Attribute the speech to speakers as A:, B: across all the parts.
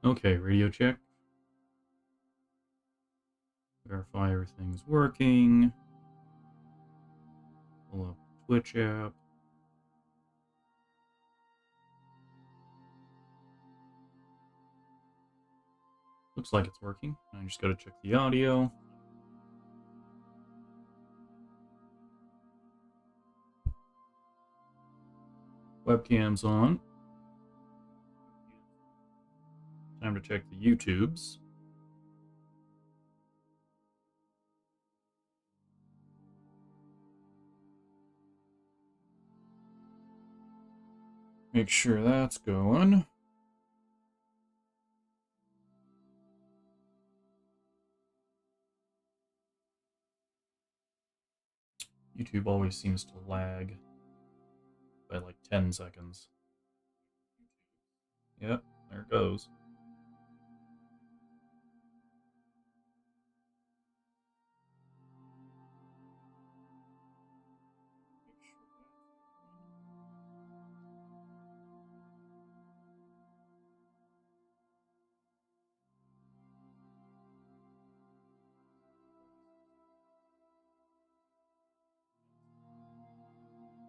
A: Okay, radio check. Verify everything's working. Pull up Twitch app. Looks like it's working. I just gotta check the audio. Webcam's on. Time to check the YouTubes. Make sure that's going. YouTube always seems to lag by like 10 seconds. Yep, there it goes.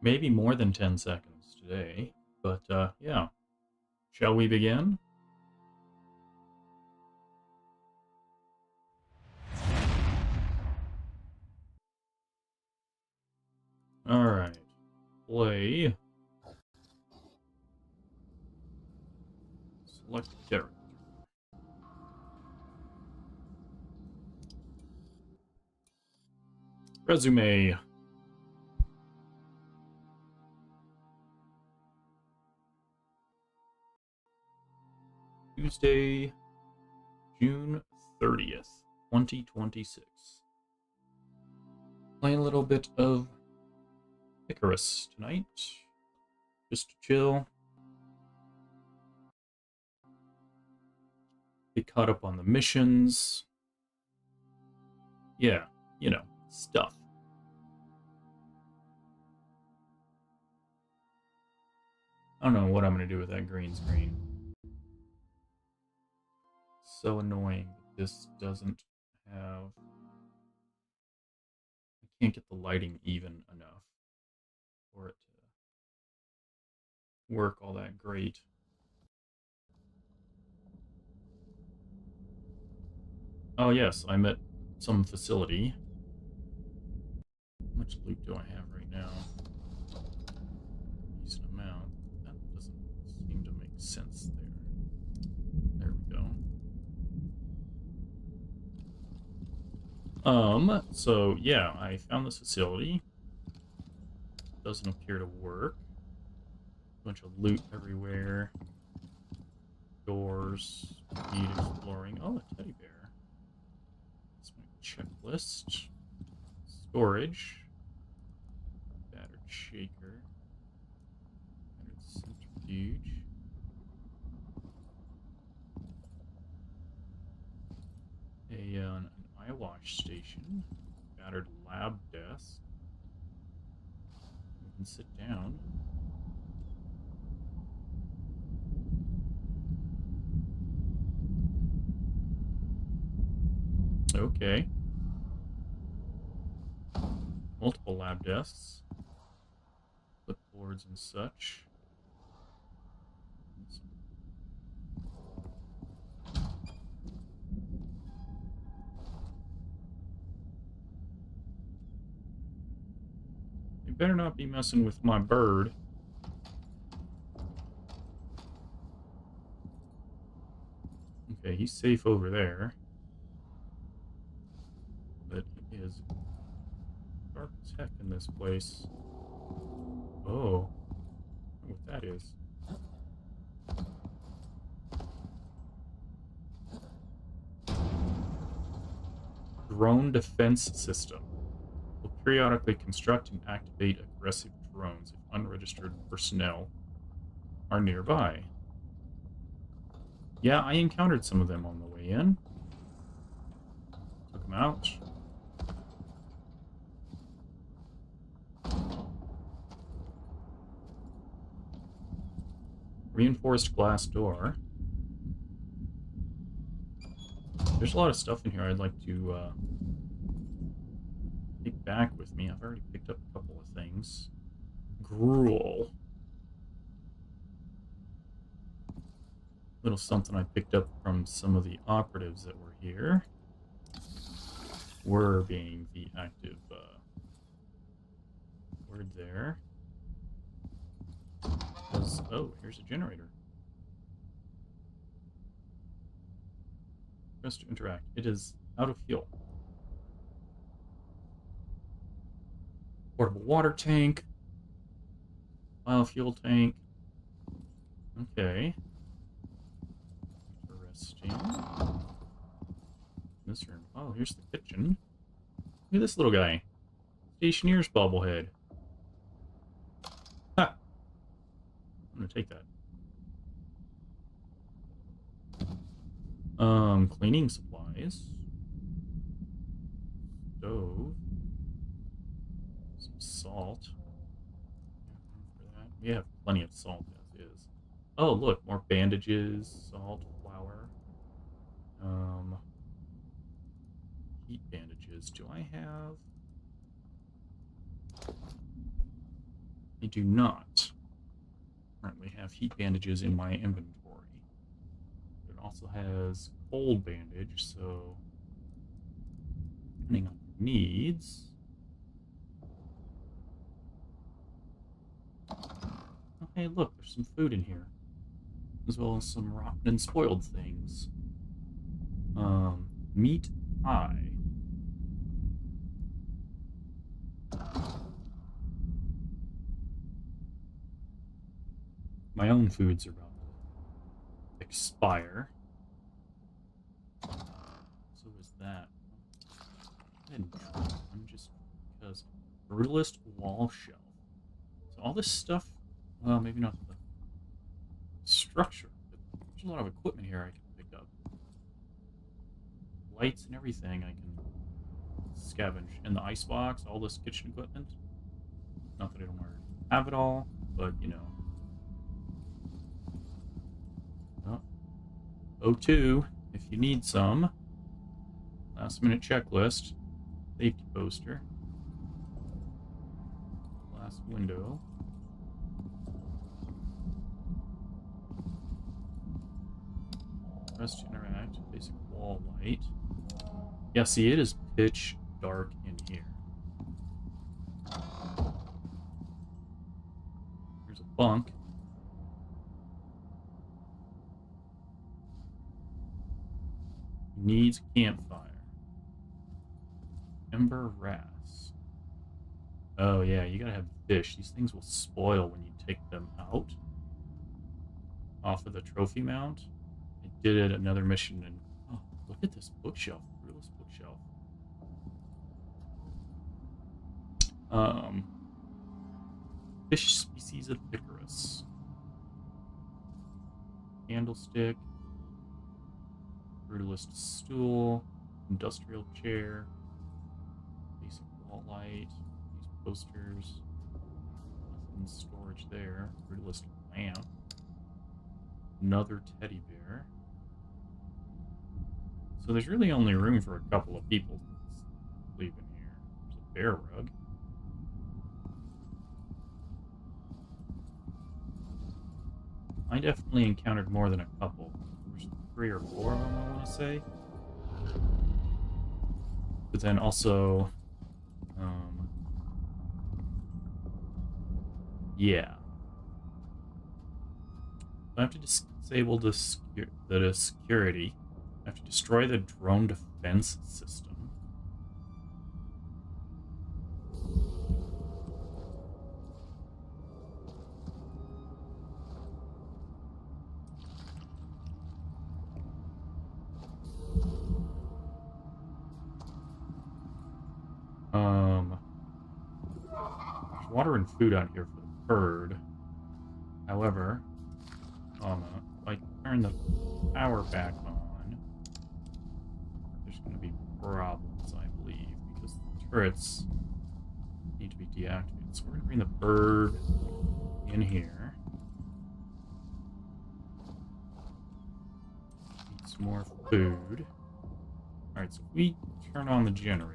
A: Maybe more than 10 seconds today, but yeah. Shall we begin? Alright. Play. Select character. Resume. Tuesday, June 30th, 2026. Play a little bit of Icarus tonight. Just to chill. Get caught up on the missions. Yeah, you know, stuff. I don't know what I'm going to do with that green screen. So annoying that this doesn't have... I can't get the lighting even enough for it to work all that great. Oh yes, I'm at some facility. How much loot do I have right now? Decent amount. That doesn't seem to make sense there. There we go. So yeah, I found this facility. Doesn't appear to work. Bunch of loot everywhere. Doors. Need exploring. Oh, a teddy bear. That's my checklist. Storage. Battered shaker. Battered centrifuge. An eye wash station. Battered lab desk. We can sit down. Okay. Multiple lab desks. Clipboards and such. You better not be messing with my bird. Okay, he's safe over there. But it is dark as heck in this place. Oh. I don't know what that is. Drone defense system. Will periodically construct and activate aggressive drones if unregistered personnel are nearby. Yeah, I encountered some of them on the way in. Took them out. Reinforced glass door. There's a lot of stuff in here I'd like to take back with me. I've already picked up a couple of things. Gruel. Little something I picked up from some of the operatives that were here. Were being the active word there. Oh, here's a generator. Press to interact. It is out of fuel. Portable water tank. Biofuel tank. Okay. Interesting. This room. Oh, here's the kitchen. Look at this little guy. Stationeer's bobblehead. Ha! I'm gonna take that. Cleaning supplies. Stove. Some salt. We have plenty of salt as is. Oh, look, more bandages, salt, flour. Heat bandages. Do I have? I do not currently have heat bandages in my inventory. It also has cold bandage, so depending on your needs. Okay, look, there's some food in here, as well as some rotten and spoiled things. Meat pie. My own foods are about to expire. So is that. And I'm just because brutalist wall shelf. So all this stuff, well, maybe not the structure, but there's a lot of equipment here I can pick up. Lights and everything I can scavenge. And the icebox, all this kitchen equipment. Not that I don't want to have it all, but you know. O2, if you need some. Last minute checklist. Safety poster. Glass window. Press to interact. Basic wall light. Yeah, see, it is pitch dark in here. Here's a bunk. Needs campfire. Ember wrasse. Oh yeah, you gotta have fish. These things will spoil when you take them out off of the trophy mount. I did another mission and oh, look at this bookshelf. Realist bookshelf. Fish species of Icarus. Candlestick. Brutalist stool, industrial chair, basic wall light, these posters, nothing in storage there, brutalist lamp, another teddy bear. So there's really only room for a couple of people to sleep in here. There's a bear rug. I definitely encountered more than a couple. 3 or 4 of them, I want to say. But then also, yeah. I have to disable the security. I have to destroy the drone defense system. There's water and food out here for the bird. However, if I turn the power back on, there's going to be problems, I believe, because the turrets need to be deactivated. So we're going to bring the bird in here. Need some more food. Alright, so if we turn on the generator.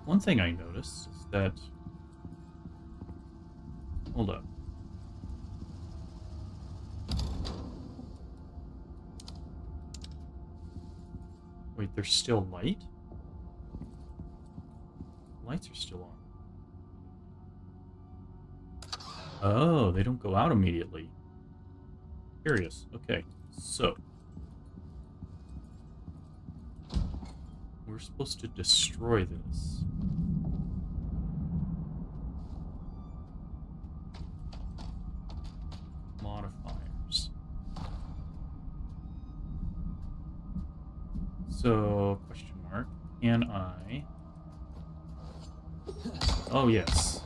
A: One thing I noticed is that... Hold up. Wait, there's still light? Lights are still on. Oh, they don't go out immediately. Curious. Okay, so... we're supposed to destroy this. Modifiers. So, question mark. Can I... Oh, yes.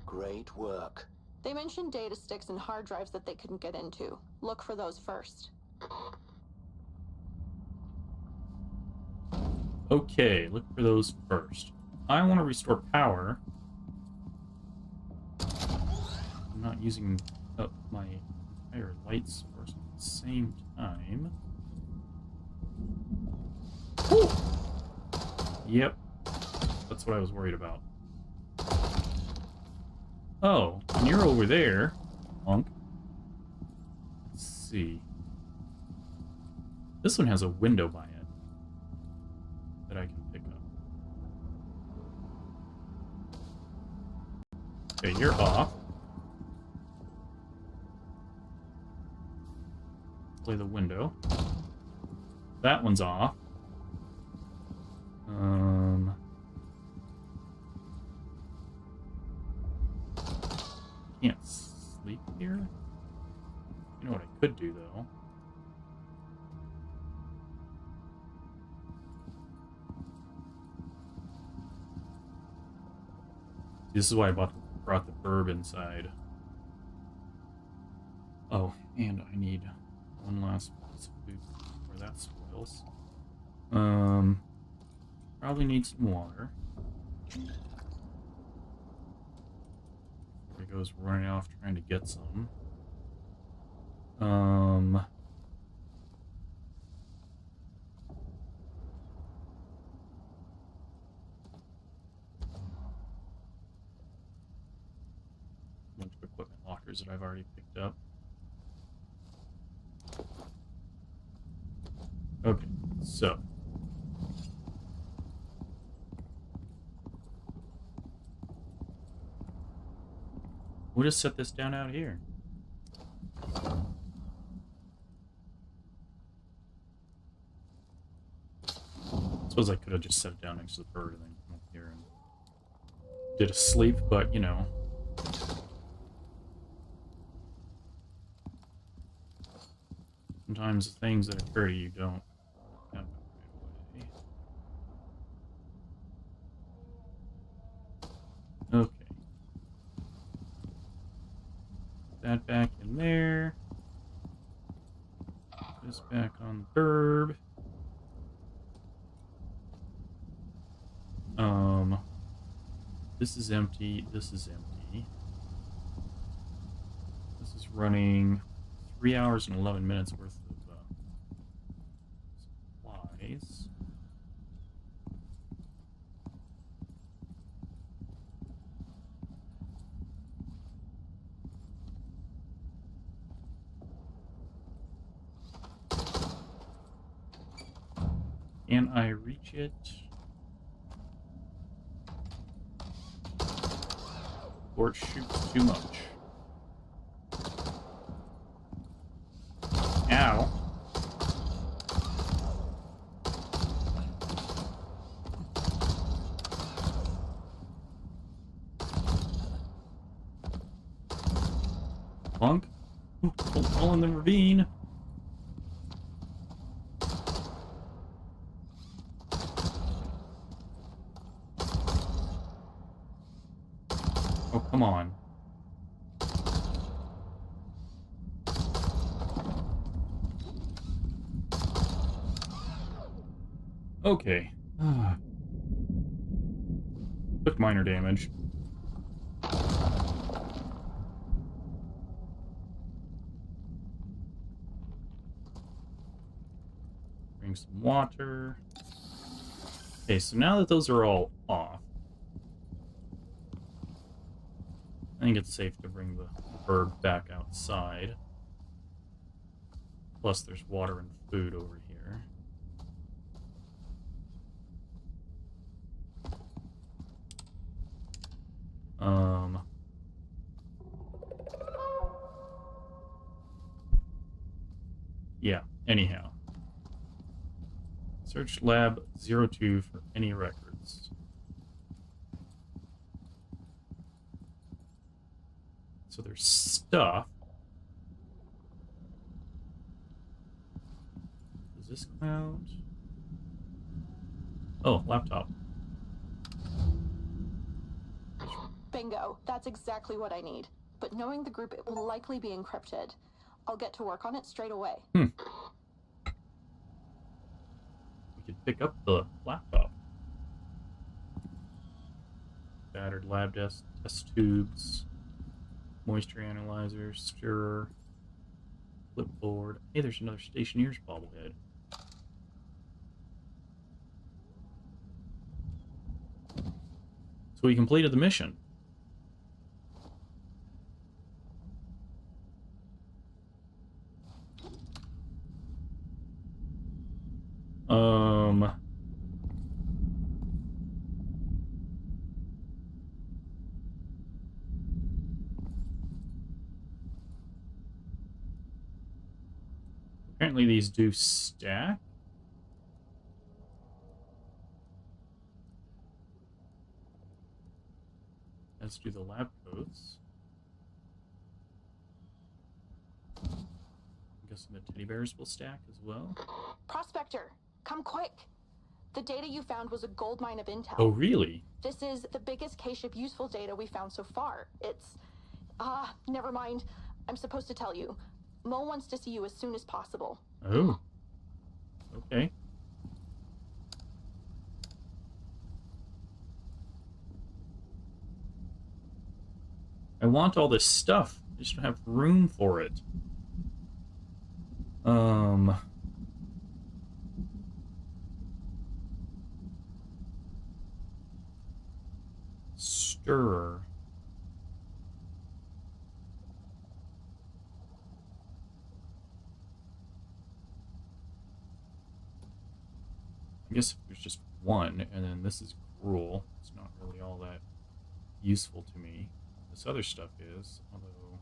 B: Great work.
C: They mentioned data sticks and hard drives that they couldn't get into. Look for those first.
A: Okay, look for those first. I want to restore power. I'm not using up my entire light source at the same time. Whew. Yep. That's what I was worried about. Oh, and you're over there, Monk. Let's see. This one has a window by it that I can pick up. Okay, you're off. Play the window. That one's off. Can't sleep here? You know what I could do, though? This is why I brought the burb inside. Oh, and I need one last piece of food before that spoils. Probably need some water. There he goes running off trying to get some. Bunch of equipment lockers that I've already picked up. Okay, so we'll just set this down out here. Suppose I could have just set it down next to the bird and then come up here and did a sleep, but you know. Sometimes the things that occur to you don't happen right away. Okay. Put that back in there. Put this back on the burb. This is empty. This is empty. This is running 3 hours and 11 minutes worth of supplies. Can I reach it? Or it shoots too much. Ow. Plunk. Don't fall in the ravine. Oh, come on. Okay. Took minor damage. Bring some water. Okay, so now that those are all off, I think it's safe to bring the bird back outside. Plus, there's water and food over here. Yeah, anyhow. Search lab 02 for any records. So there's stuff. Does this count? Oh, laptop.
C: Bingo. That's exactly what I need. But knowing the group, it will likely be encrypted. I'll get to work on it straight away.
A: We could pick up the laptop. Battered lab test tubes, moisture analyzer, stirrer, clipboard. Hey, there's another stationer's bobblehead. So we completed the mission. Apparently these do stack. Let's do the lab coats. I'm guessing the teddy bears will stack as well.
C: Prospector, come quick. The data you found was a gold mine of intel.
A: Oh, really?
C: This is the biggest cache of useful data we found so far. It's... never mind. I'm supposed to tell you. Mo wants to see you as soon as possible.
A: Oh. Okay. I want all this stuff. I just don't have room for it. Stirrer. I guess if there's just one, and then this is gruel, it's not really all that useful to me. This other stuff is, although,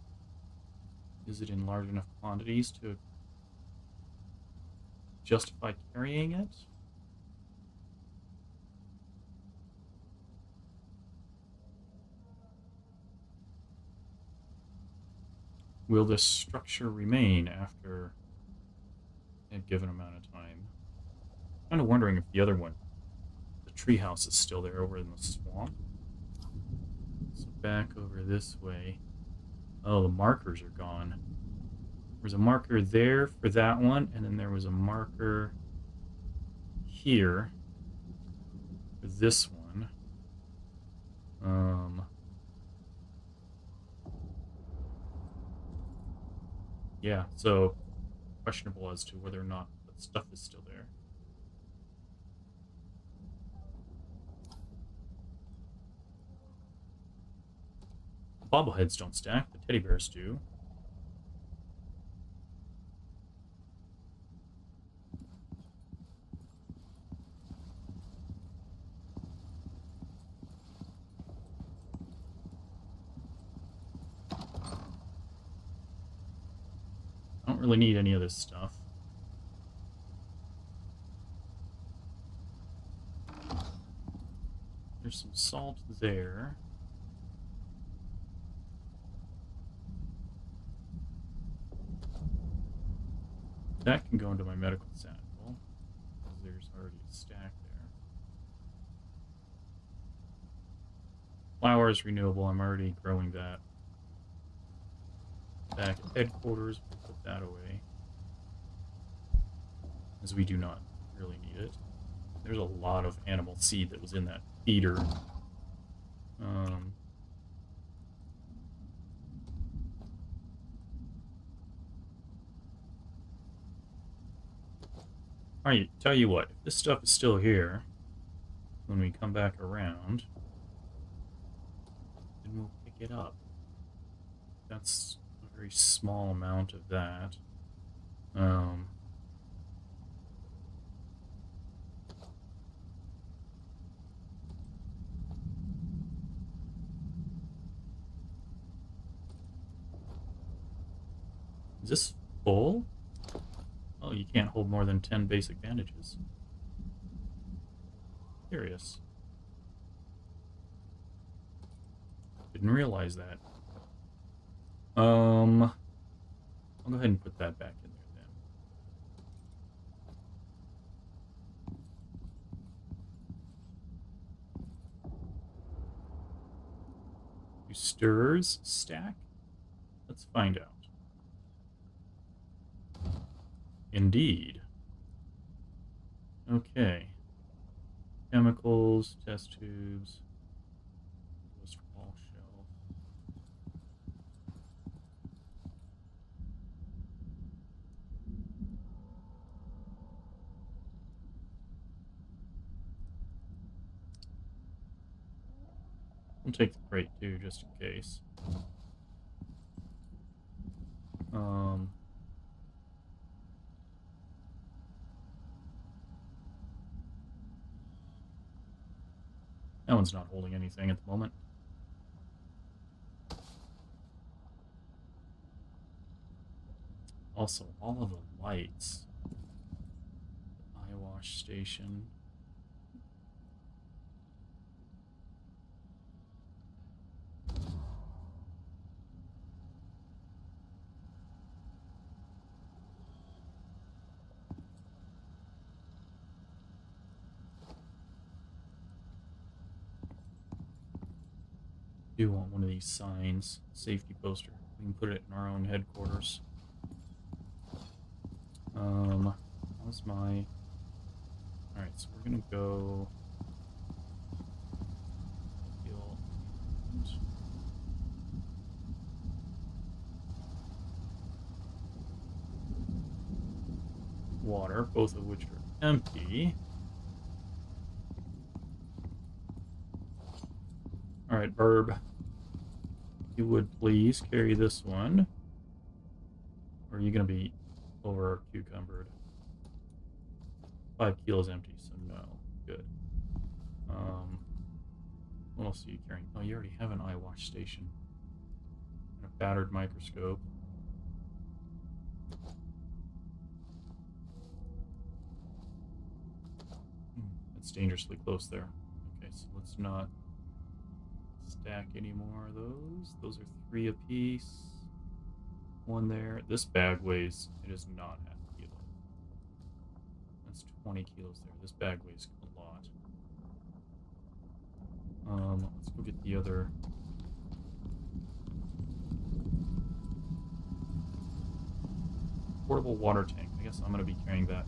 A: is it in large enough quantities to justify carrying it? Will this structure remain after a given amount of time? I'm kind of wondering if the other one, the treehouse, is still there over in the swamp. So back over this way. Oh, the markers are gone. There's a marker there for that one, and then there was a marker here for this one. Yeah, so questionable as to whether or not that stuff is still there. The bobbleheads don't stack, the teddy bears do. I don't really need any of this stuff. There's some salt there. That can go into my medical satchel, because there's already a stack there. Flour is renewable, I'm already growing that. Back at headquarters, we'll put that away, as we do not really need it. There's a lot of animal seed that was in that feeder. Alright, tell you what, if this stuff is still here, when we come back around, then we'll pick it up. That's a very small amount of that. Is this full? Oh, you can't hold more than 10 basic bandages. Curious. Didn't realize that. I'll go ahead and put that back in there then. Do stirrers stack? Let's find out. Indeed. Okay. Chemicals, test tubes. List wall shelf. We'll take the crate too, just in case. That one's not holding anything at the moment. Also, all of the lights. Eye wash station. Do want one of these signs, safety poster. We can put it in our own headquarters. How's my... Alright, so we're gonna go... Water, both of which are empty. Alright, Burb. If you would please carry this one. Or are you going to be over cucumbered? 5 kilos empty, so no. Good. What else are you carrying? Oh, you already have an eye wash station. And a battered microscope. It's dangerously close there. Okay, so let's not stack any more of those. Those are 3 apiece. One there. This bag weighs, it is not half a kilo. That's 20 kilos there. This bag weighs a lot. Let's go get the other. Portable water tank. I guess I'm going to be carrying that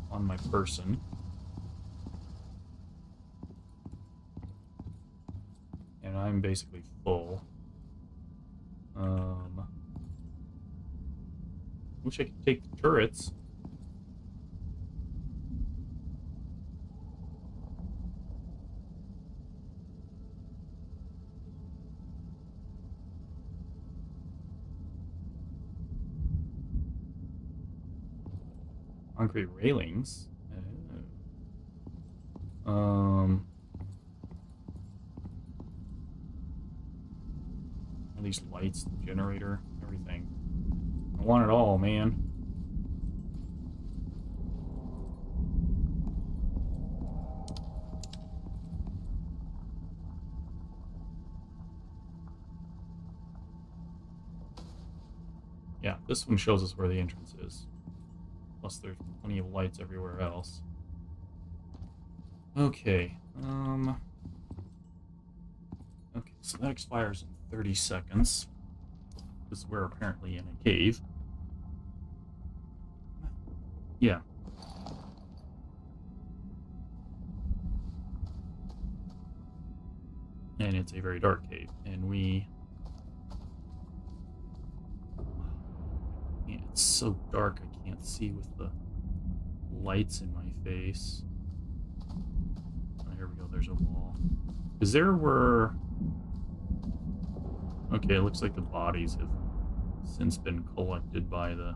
A: on my person. And I'm basically full. Wish I could take the turrets. Concrete railings. All these lights, the generator, everything. I want it all, man. Yeah, this one shows us where the entrance is. Plus there's plenty of lights everywhere else. Okay, okay, so that expires in 30 seconds. Because we're apparently in a cave. Yeah. it's a very dark cave, and we... Yeah, it's so dark I can't see with the lights in my face. Oh, here we go, there's a wall. Because there were... Okay, it looks like the bodies have since been collected by the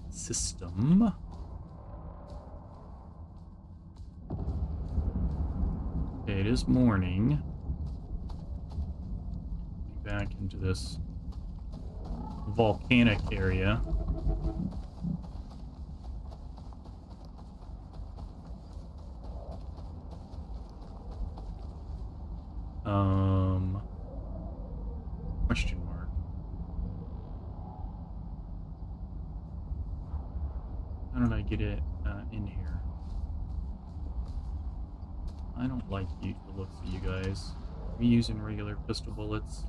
A: system. Okay, it is morning. Back into this volcanic area. Question mark. How did I get it in here? I don't like the looks of you guys. Are we using regular pistol bullets?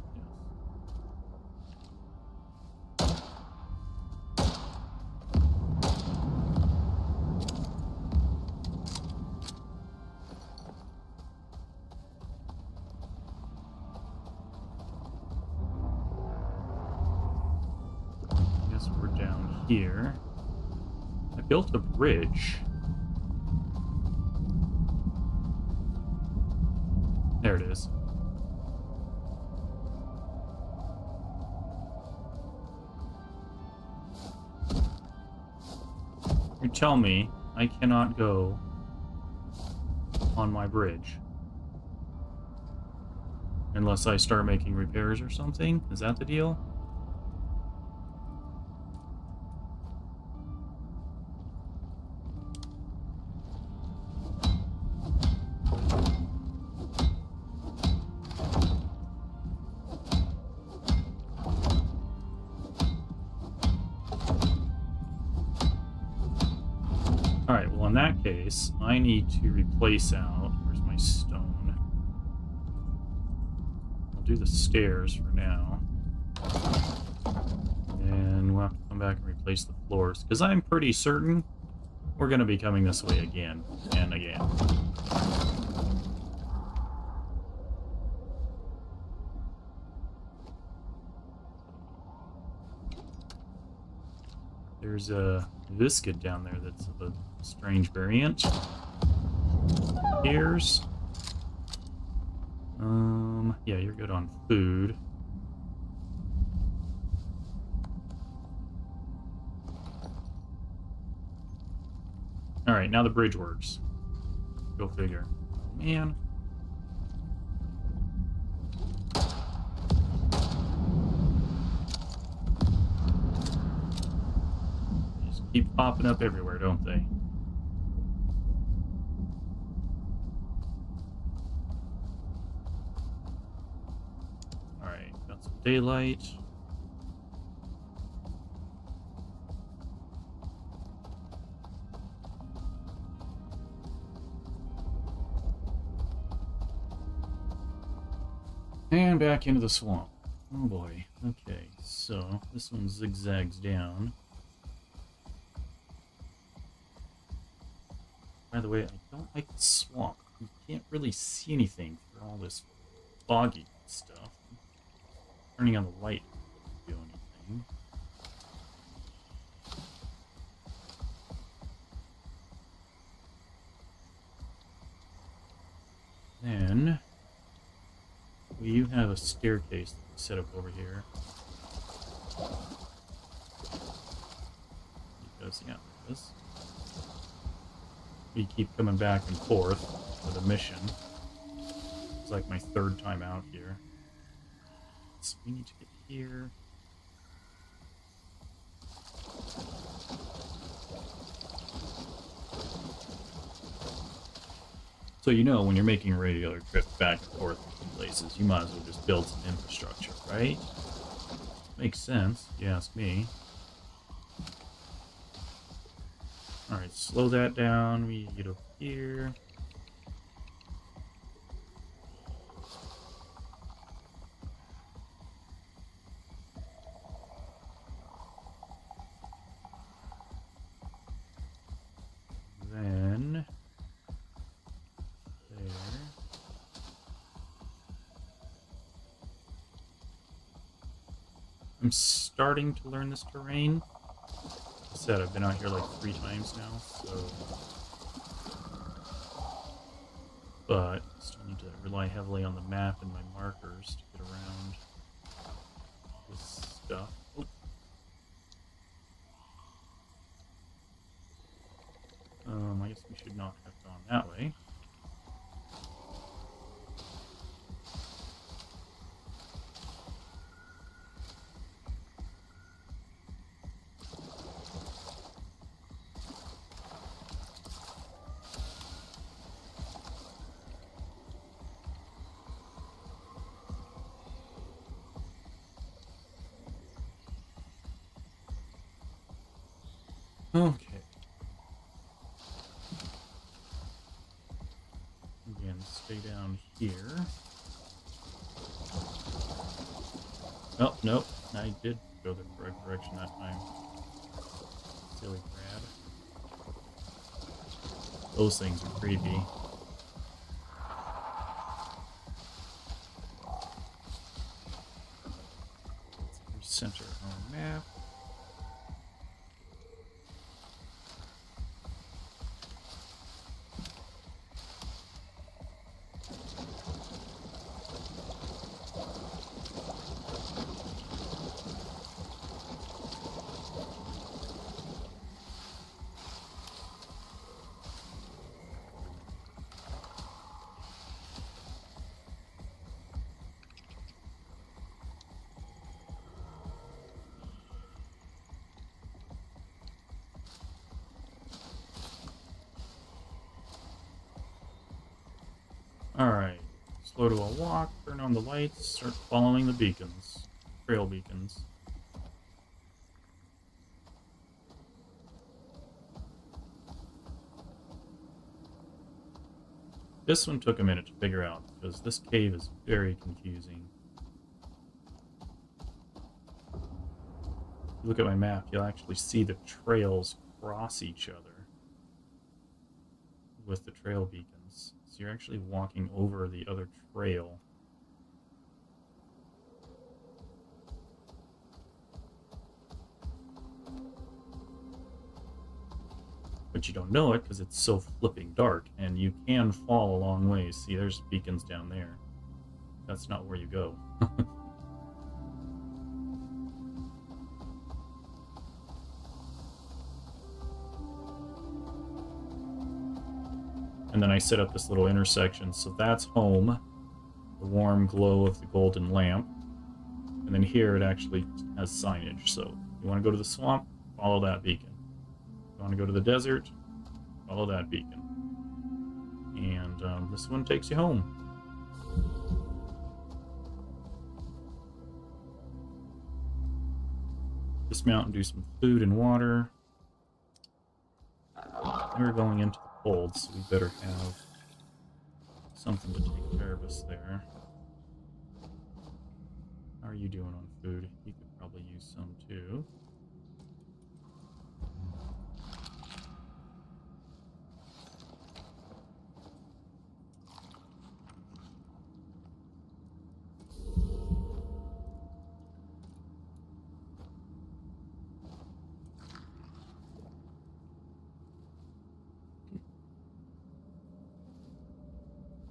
A: Yes. I guess we're down here. I built a bridge. There it is. You tell me I cannot go on my bridge unless I start making repairs or something? Is that the deal? Alright, well in that case, I need to replace out... Where's my stone? I'll do the stairs for now. And we'll have to come back and replace the floors. Because I'm pretty certain we're going to be coming this way again and again. There's a viscid down there that's of a strange variant. Here's... yeah, you're good on food. Alright, now the bridge works. Go figure. Oh, man. Keep popping up everywhere, don't they? Alright, got some daylight. And back into the swamp. Oh boy. Okay, so this one zigzags down. By the way, I don't like the swamp. You can't really see anything through all this foggy stuff. Turning on the light doesn't do anything. Then, well, you have a staircase that you set up over here. Because, yeah, there it is. We keep coming back and forth for the mission. It's like my third time out here. So we need to get here. So you know, when you're making a regular trip back and forth between places, you might as well just build some infrastructure, right? Makes sense, if you ask me. Alright, slow that down. We get up here. Then... there. starting to learn this terrain. Like I said, I've been out here like 3 times now, so... But still need to rely heavily on the map and my markers to get around this stuff. Oh. I guess we should not have gone that way. Okay. Again, stay down here. Oh, nope. I did go the correct direction that time. Silly crab. Those things are creepy. Let's center our map. Alright, slow to a walk, turn on the lights, start following the beacons. Trail beacons. This one took a minute to figure out, because this cave is very confusing. If you look at my map, you'll actually see the trails cross each other with the trail beacons. So you're actually walking over the other trail. But you don't know it because it's so flipping dark, and you can fall a long ways. See, there's beacons down there. That's not where you go. And then I set up this little intersection, so that's home, the warm glow of the golden lamp. And then here it actually has signage, so you want to go to the swamp, follow that beacon. You want to go to the desert, follow that beacon. And this one takes you home. Dismount and do some food and water. And we're going into the cold, so we better have something to take care of us there. How are you doing on food? You could probably use some too.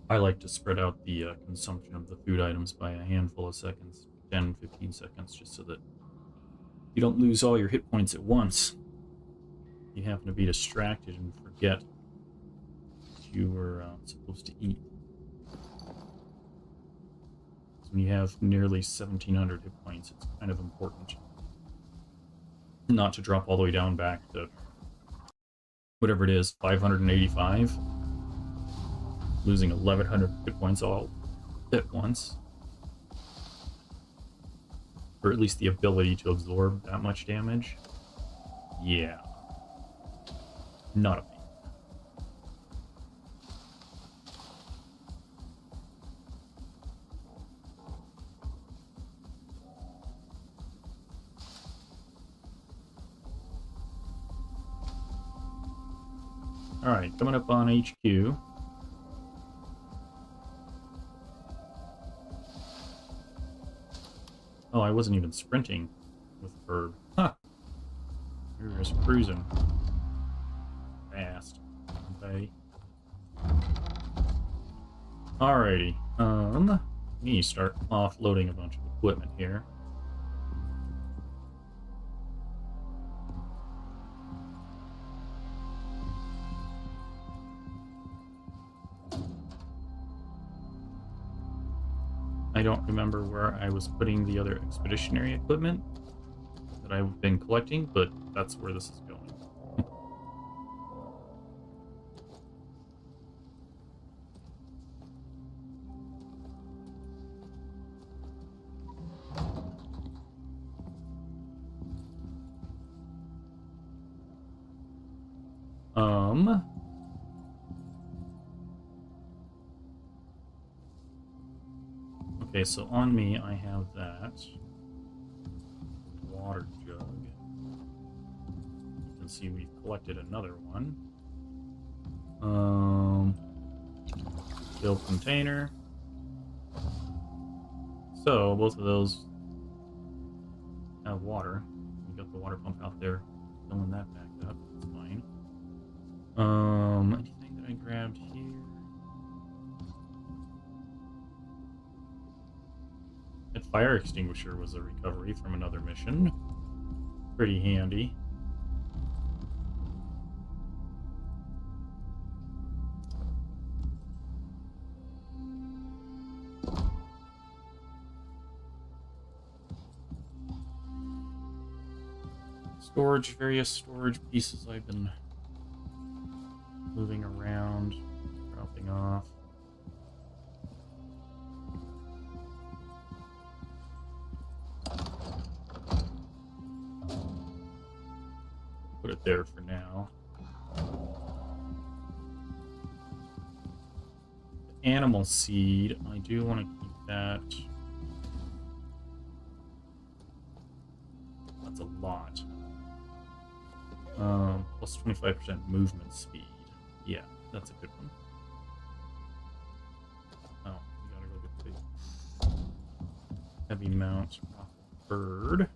A: I like to spread out the consumption of the food items by a handful of seconds, 10, 15 seconds, just so that you don't lose all your hit points at once. You happen to be distracted and forget what you were supposed to eat. So when you have nearly 1,700 hit points, it's kind of important not to drop all the way down back to whatever it is, 585. Losing 1,100 hit points all at once. Or at least the ability to absorb that much damage. Yeah. Not a fan. Alright, coming up on HQ. Oh, I wasn't even sprinting. with Herb. Huh. We were just cruising. Fast. Okay. Alrighty. We need to start offloading a bunch of equipment here. I don't remember where I was putting the other expeditionary equipment that I've been collecting, but that's where this is going. Okay, so on me I have that water jug. You can see we've collected another one. Fill container. So both of those have water. We got the water pump out there, filling that back up. That's fine. Anything that I grabbed here? That fire extinguisher was a recovery from another mission. Pretty handy. Storage, various storage pieces I've been moving around, dropping off. Put it there for now. The animal seed, I do want to keep that. That's a lot. Plus 25% movement speed. Yeah, that's a good one. Oh, we gotta go get the heavy mount off the bird.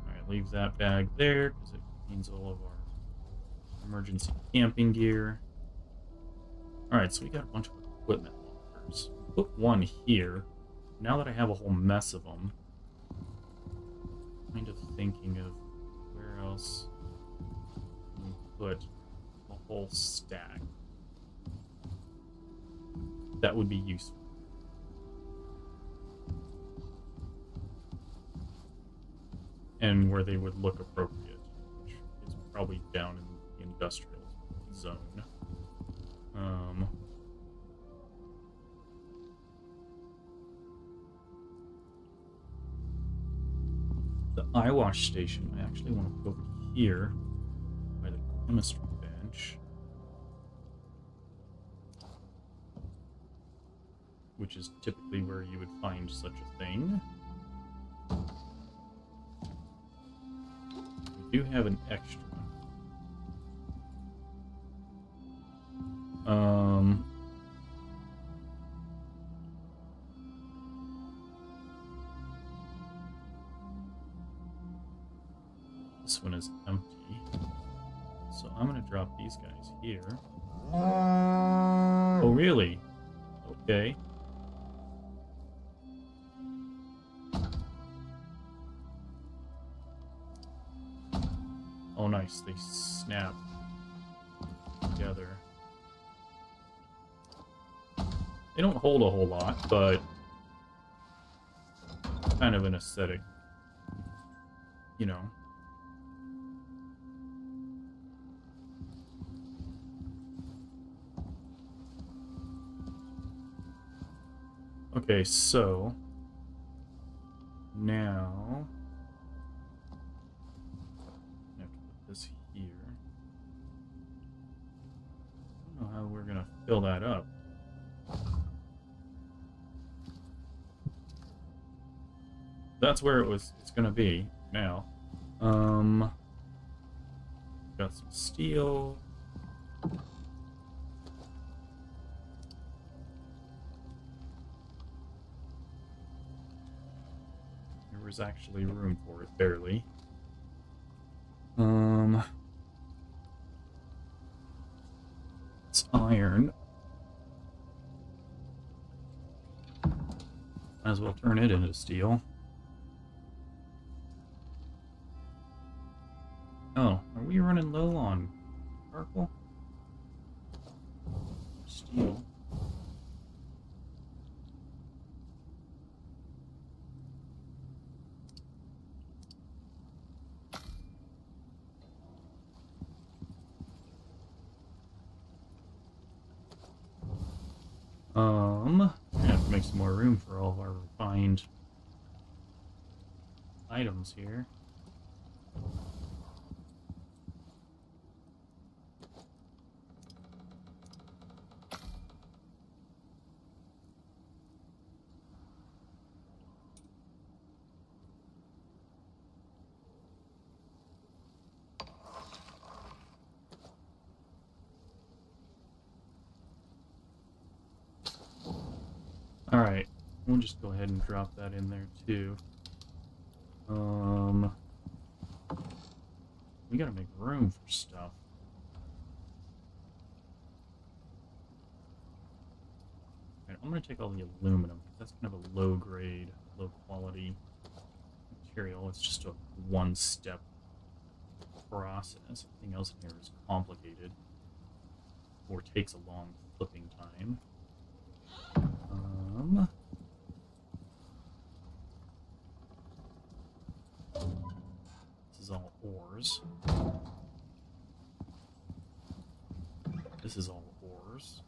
A: Alright, leave that bag there because it contains all of our emergency camping gear. Alright, so we got a bunch of equipment lockers. Put one here. Now that I have a whole mess of them, kind of thinking of where else we can put a whole stack. That would be useful. And where they would look appropriate, which is probably down in the industrial zone. The eye wash station, I actually want to put over here by the chemistry bench, which is typically where you would find such a thing. We do have an extra. This one is empty. So I'm going to drop these guys here. Oh, really? Okay. Oh, nice. They snap together. They don't hold a whole lot, but kind of an aesthetic, you know. Okay, so now I have to put this here. I don't know how we're gonna fill that up. That's where it's gonna be now. Got some steel. was actually room for it, barely. It's iron. Might as well turn it into steel. Oh, are we running low on charcoal? Steel. We have to make some more room for all of our refined items here. Alright, we'll just go ahead and drop that in there too. We gotta make room for stuff. Alright, I'm gonna take all the aluminum, because that's kind of a low grade, low quality material. It's just a one-step process. Everything else in here is complicated, or takes a long flipping time. This is all ores. This is all ores.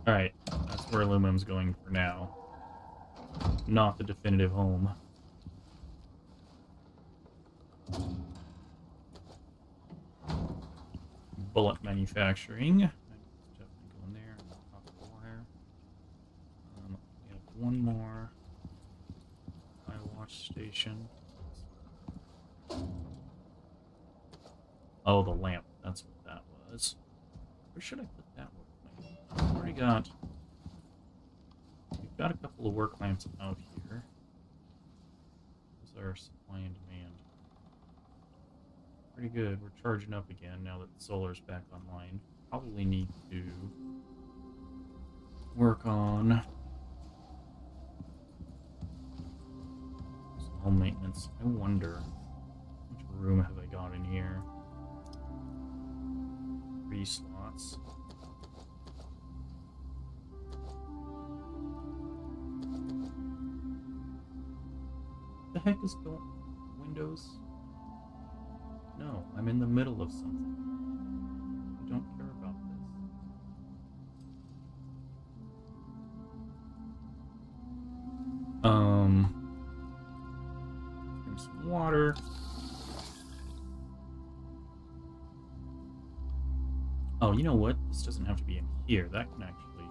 A: Alright, that's where aluminum's going for now. Not the definitive home. Bullet manufacturing. Definitely go in there. Top of the wire. We have one more eye wash station. Oh, the lamp. That's what that was. Where should I put that one? I've already got... We've got a couple of work lamps out here. Those are supply and demand. Pretty good. We're charging up again now that the solar's back online. Probably need to work on some home maintenance. I wonder, how much room have I got in here? 3 slots. What the heck is going? Windows? No, I'm in the middle of something. I don't care about this. Drink some water. Oh, you know what? This doesn't have to be in here. That can actually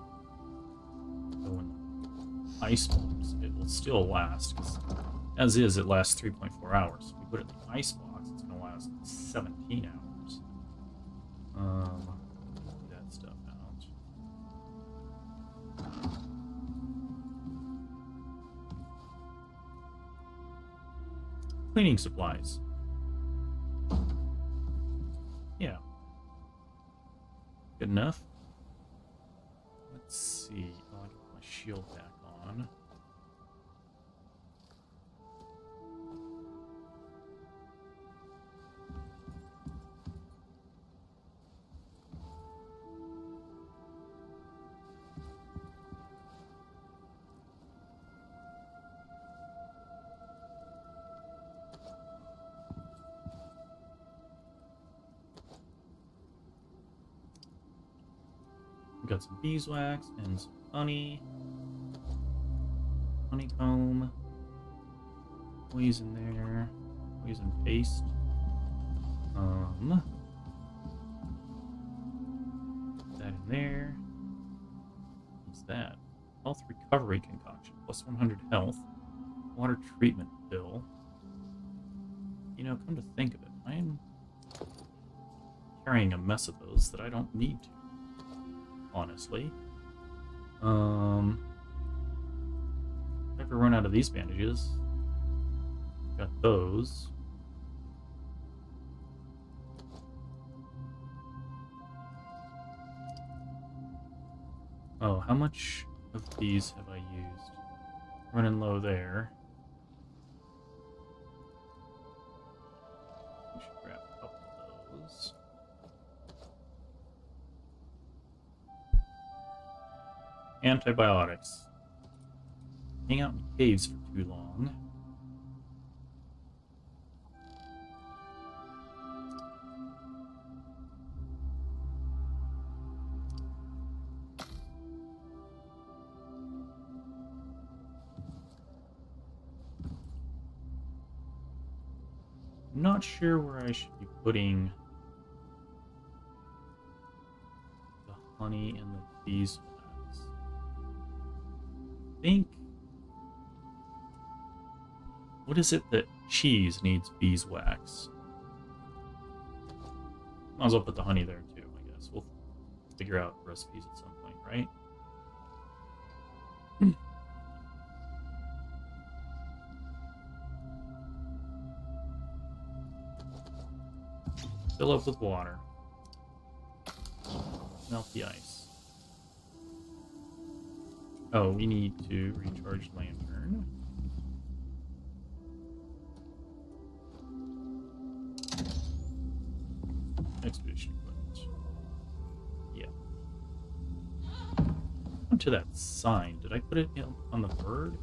A: go in the ice box. It will still last, because as is, it lasts 3.4 hours. If we put it in the ice box, it's going to last 17 hours. Get that stuff out. Cleaning supplies. Yeah. Good enough. Let's see. I'll get my shield back on. Got some beeswax and some honey. Honeycomb. Poison there. Poison paste. Put that in there. What's that? Health recovery concoction. Plus 100 health. water treatment bill. You know, come to think of it, I'm carrying a mess of those that I don't need to, honestly. If I ever run out of these bandages, got those. Oh, how much of these have I used? Running low there. We should grab a couple of those. Antibiotics. Hang out in caves for too long. I'm not sure where I should be putting the honey and the beeswax. I think... What is it that cheese needs beeswax? Might as well put the honey there too, I guess. We'll figure out recipes at some point, right? Fill up with water. Melt the ice. Oh, we need to recharge lantern. Expedition equipment. Yeah. Onto that sign. Did I put it on the bird?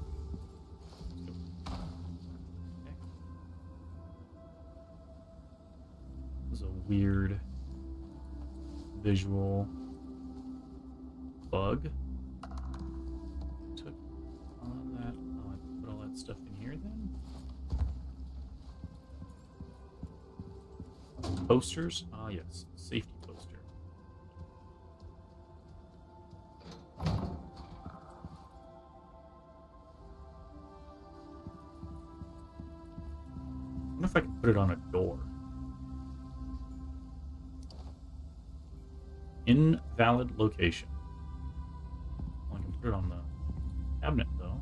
A: This is a weird visual bug. Took all of that. Oh, I put all that stuff in here then. Posters? Ah, yes. Safety poster. I wonder if I can put it on a door. Invalid location. Well, I can put it on the cabinet, though.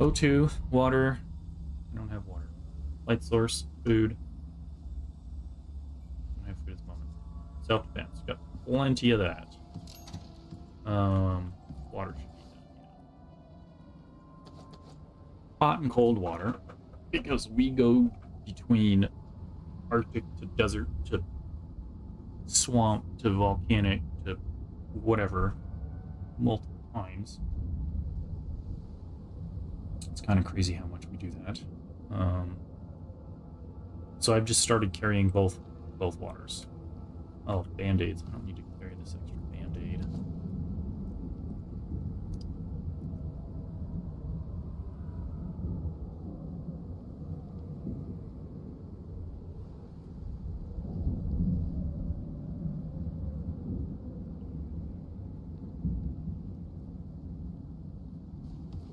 A: O2, water. I don't have water. Light source, food. I don't have food at the moment. Self-defense. Got plenty of that. Water should be done, yeah. Hot and cold water. Because we go between Arctic to desert to swamp to volcanic to whatever multiple times. It's kind of crazy how much we do that. So I've just started carrying both waters. Oh, band-aids. I don't need to carry this extra band-aid.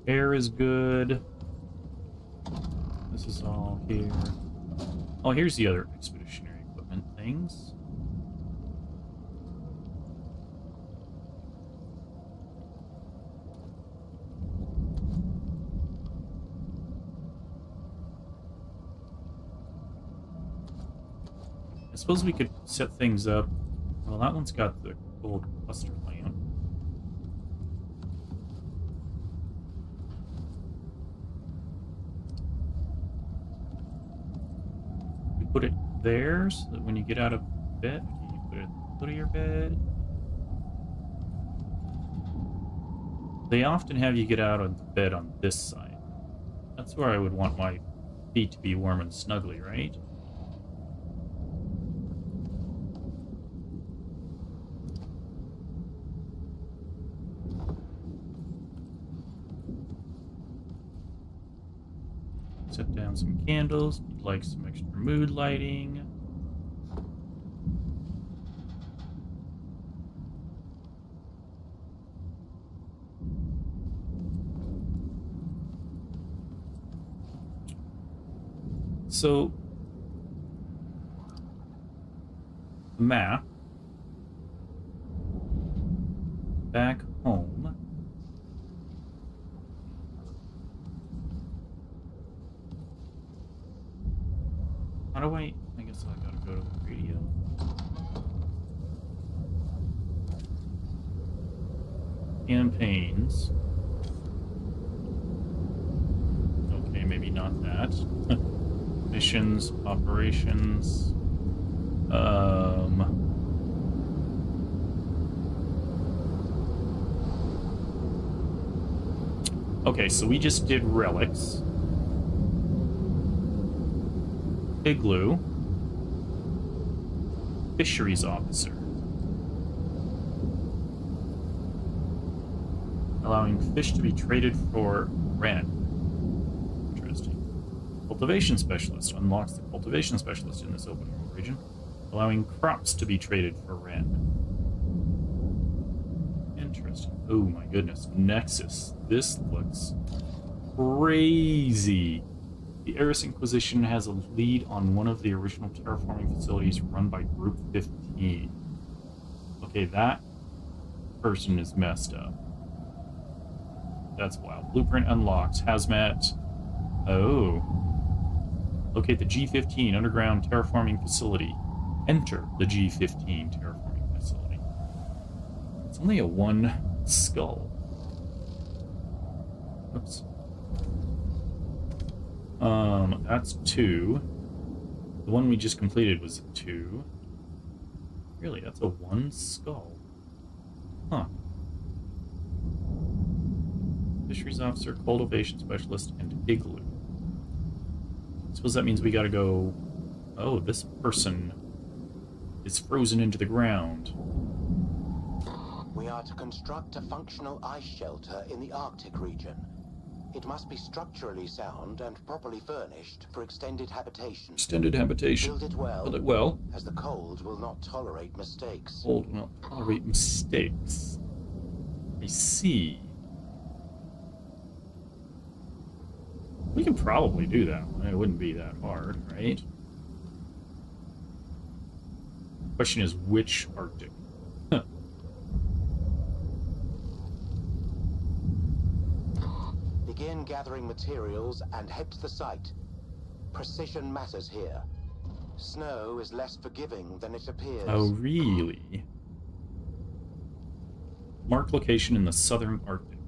A: Air is good. This is all here. Oh, here's the other expeditionary equipment things. I suppose we could set things up. Well, that one's got the gold cluster lamp. Put it there so that when you get out of bed, you put it at the foot of your bed. They often have you get out of the bed on this side. That's where I would want my feet to be warm and snuggly, right? Set down some candles. You'd like some extra mood lighting. So, the map back home. How do I guess I gotta go to the radio. Campaigns. Okay, maybe not that. Missions, operations. Okay, so we just did relics. Igloo. Fisheries officer. Allowing fish to be traded for rent. Interesting. Cultivation specialist. Unlocks the cultivation specialist in this open world region. Allowing crops to be traded for rent. Interesting. Oh my goodness. Nexus. This looks crazy. The Icarus Inquisition has a lead on one of the original terraforming facilities run by Group 15. Okay, that person is messed up. That's wild. Blueprint unlocked. Hazmat. Oh. Locate the G15 underground terraforming facility. Enter the G15 terraforming facility. It's only a one skull. Oops. That's 2. The one we just completed was a 2. Really, that's a 1 skull. Huh. Fisheries officer, cultivation specialist, and igloo. I suppose that means we gotta go... Oh, this person is frozen into the ground.
B: We are to construct a functional ice shelter in the Arctic region. It must be structurally sound and properly furnished for extended habitation.
A: Extended habitation.
B: Build it well.
A: Build it well.
B: As the cold will not tolerate mistakes.
A: Cold will not tolerate mistakes. I see. We can probably do that one. It wouldn't be that hard, right? Question is, which Arctic?
B: Begin gathering materials and head to the site. Precision matters here. Snow is less forgiving than it appears.
A: Oh, really? Mark location in the southern Arctic.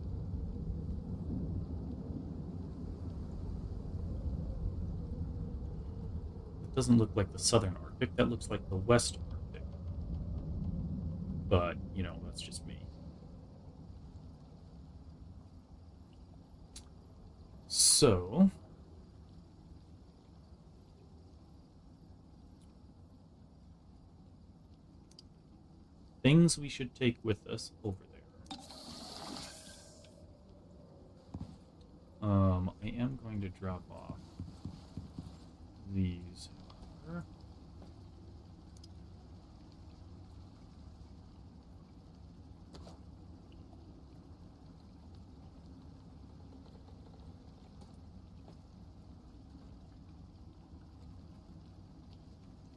A: It doesn't look like the southern Arctic. That looks like the west Arctic. But, you know, that's just me. So... things we should take with us over there. I am going to drop off these here.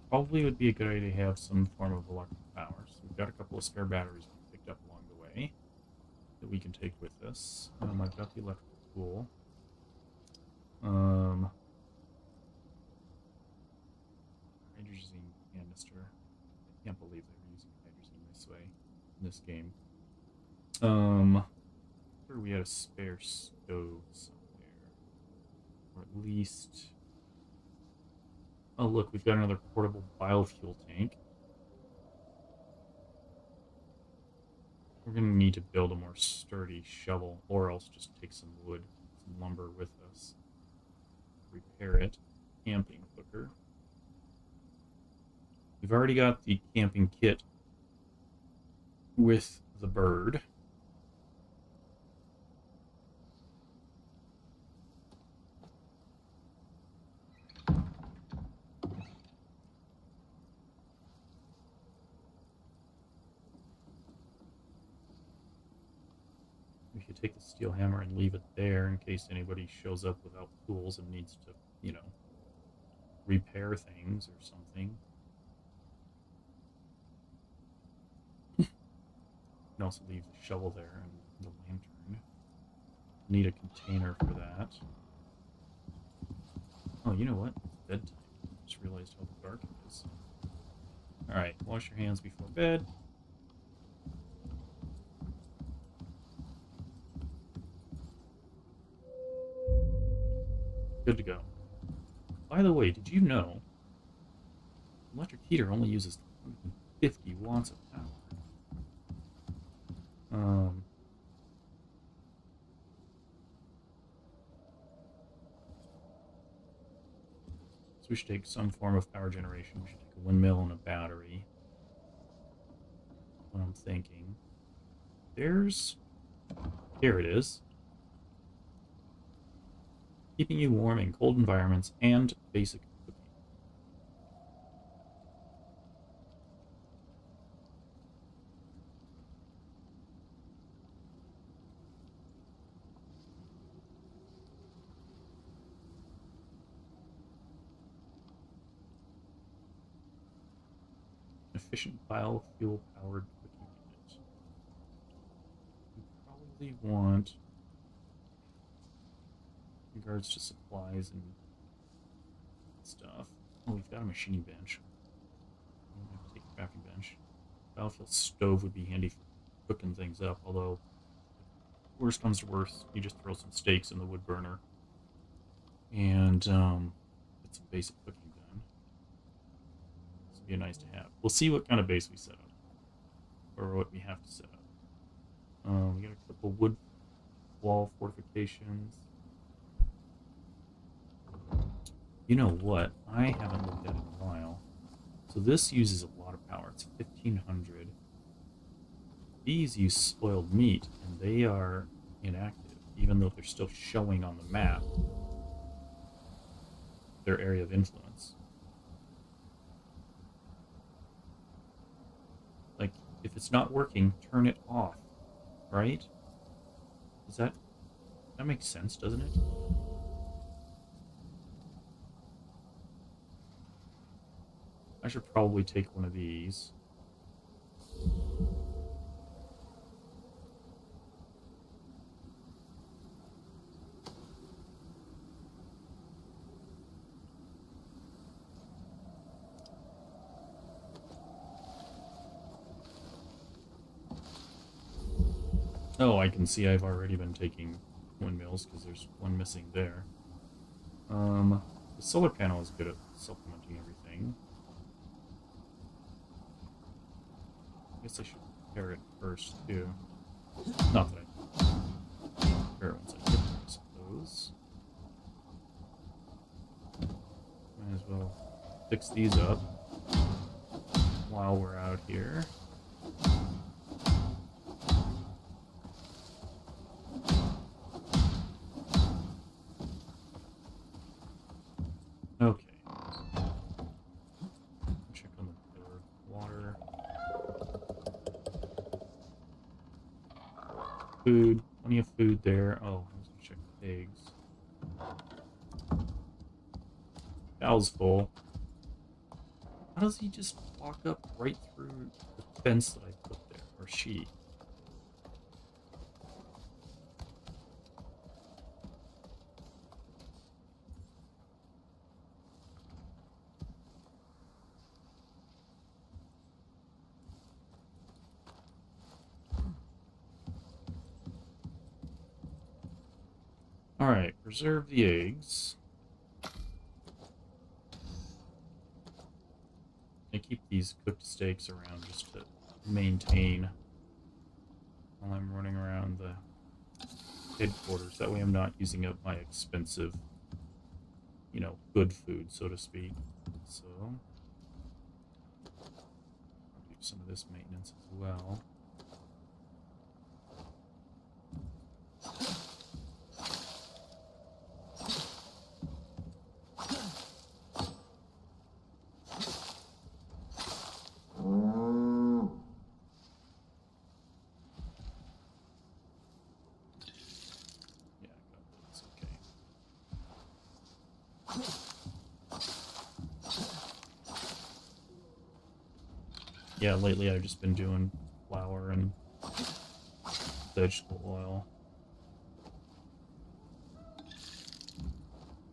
A: Probably would be a good idea to have some form of electric power. So we've got a couple of spare batteries we picked up along the way that we can take with us. I've got the electrical tool. Hydrogen canister. I can't believe they were using hydrogen this way in this game. Sure we had a spare stove somewhere, or at least. Oh, look, we've got another portable biofuel tank. We're going to need to build a more sturdy shovel, or else just take some wood, some lumber with us. Repair it. Camping cooker. We've already got the camping kit with the bird. We could take the steel hammer and leave it there in case anybody shows up without tools and needs to, you know, repair things or something. You can also leave the shovel there and the lantern. Need a container for that. Oh, you know what? It's bedtime. Just realized how dark it is. Alright, wash your hands before bed. Good to go. By the way, did you know electric heater only uses 250 watts of power? So we should take some form of power generation. We should take a windmill and a battery. What I'm thinking. Here it is. Keeping you warm in cold environments and basic cooking. Efficient biofuel-powered cooking unit. We probably want, in regards to supplies and stuff. Oh, we've got a machining bench. I'm going to take a crafting bench. Biofuel stove would be handy for cooking things up, although, worst comes to worst, you just throw some steaks in the wood burner. And, get some basic cooking done. This would be nice to have. We'll see what kind of base we set up. Or what we have to set up. We got a couple wood wall fortifications. You know what? I haven't looked at it in a while. So this uses a lot of power. It's 1500. These use spoiled meat, and they are inactive, even though they're still showing on the map their area of influence. Like, if it's not working, turn it off, right? That makes sense, doesn't it? I should probably take one of these. Oh, I can see I've already been taking windmills because there's one missing there. The solar panel is good at supplementing everything. I guess I should repair it first, too. Not that I repair it once I get there, I suppose. Might as well fix these up while we're out here. Okay. Check on the water. Food. Plenty of food there. Oh, I was gonna check the eggs. Cow's full. How does he just walk up right through the fence that I put there? Or she? Alright, preserve the eggs. I keep these cooked steaks around just to maintain while I'm running around the headquarters. That way I'm not using up my expensive, you know, good food, so to speak. So, I'll do some of this maintenance as well. Yeah, lately I've just been doing flour and vegetable oil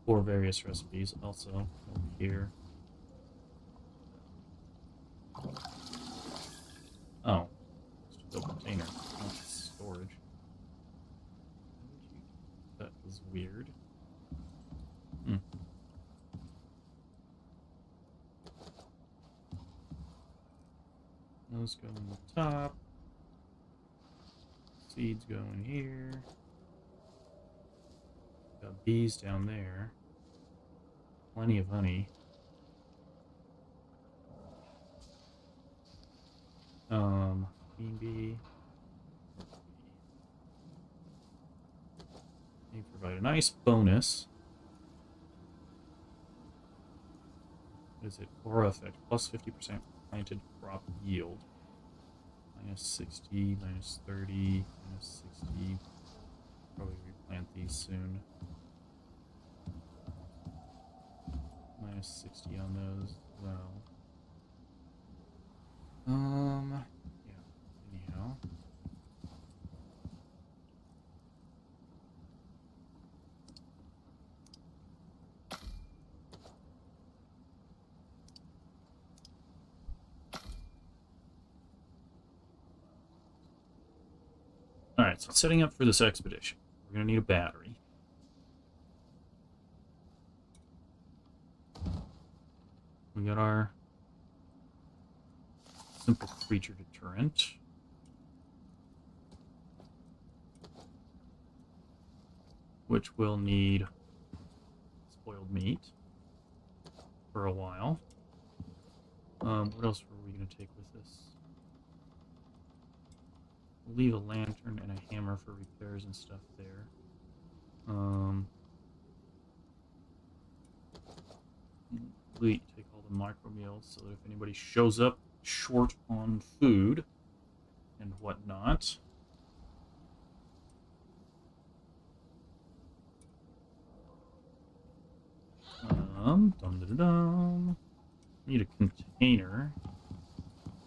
A: for various recipes. Also, over here. Oh, just a container, not storage. Why would you? That was weird. Hmm. Those go in the top. Seeds go in here. Got bees down there. Plenty of honey. Queen bee. They provide a nice bonus. What is it? Aura effect. Plus 50% planted crop yield. Minus 60, minus 30, minus 60. Probably replant these soon. Minus 60 on those as well. Yeah, anyhow. Alright, so setting up for this expedition. We're going to need a battery. We got our simple creature deterrent. Which will need spoiled meat for a while. What else were we going to take with us? We'll leave a lantern and a hammer for repairs and stuff there. We take all the micro meals so that if anybody shows up short on food and whatnot. Need a container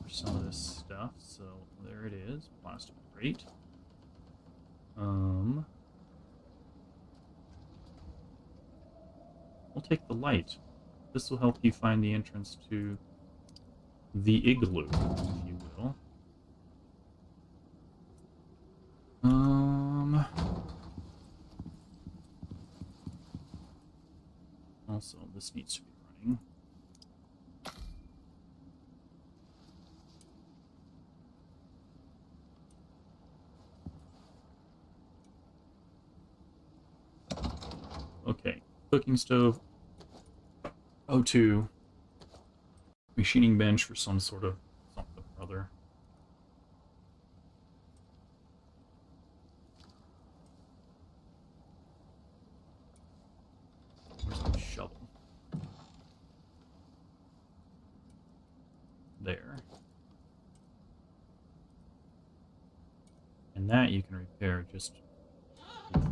A: for some of this stuff, so there it is. Plastic crate. We'll take the light. This will help you find the entrance to the igloo, if you will. Also, this needs to be running. Okay, cooking stove. O2. Machining bench for some sort of something or other. Where's my shovel? There. And that you can repair just with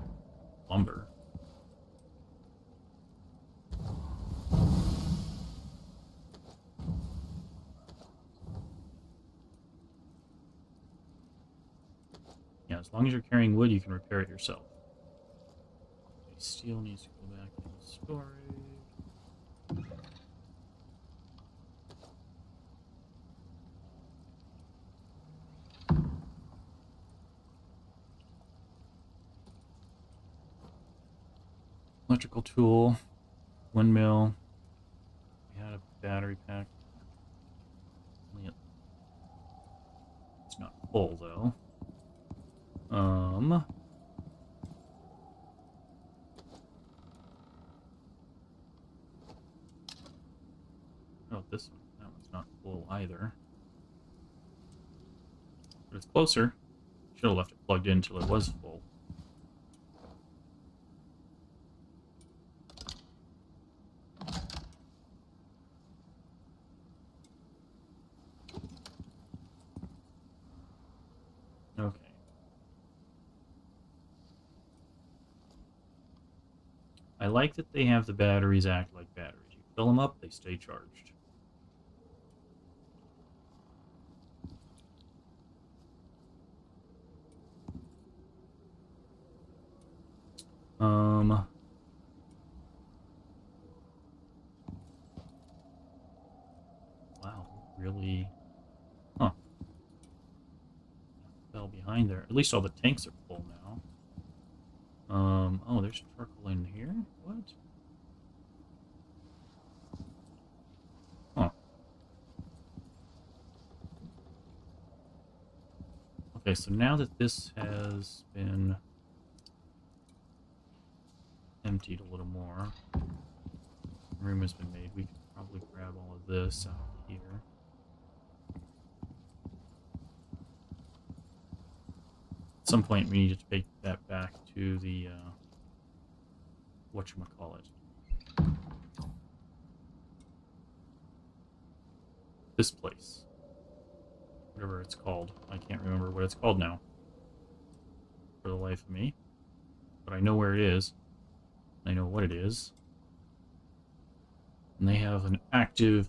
A: lumber. Yeah, as long as you're carrying wood, you can repair it yourself. Okay, steel needs to go back into storage. Electrical tool, windmill. We had a battery pack. It's not full though. Oh, this one. That one's not full either. But it's closer. Should have left it plugged in until it was full. Okay. I like that they have the batteries act like batteries. You fill them up, they stay charged. behind there. At least all the tanks are full now. Oh, there's charcoal in here? What? Huh. Okay, so now that this has been emptied a little more, room has been made, we can probably grab all of this out of here. At some point we need to take that back to the whatchamacallit. This place. Whatever it's called. I can't remember what it's called now. For the life of me. But I know where it is. I know what it is. And they have an active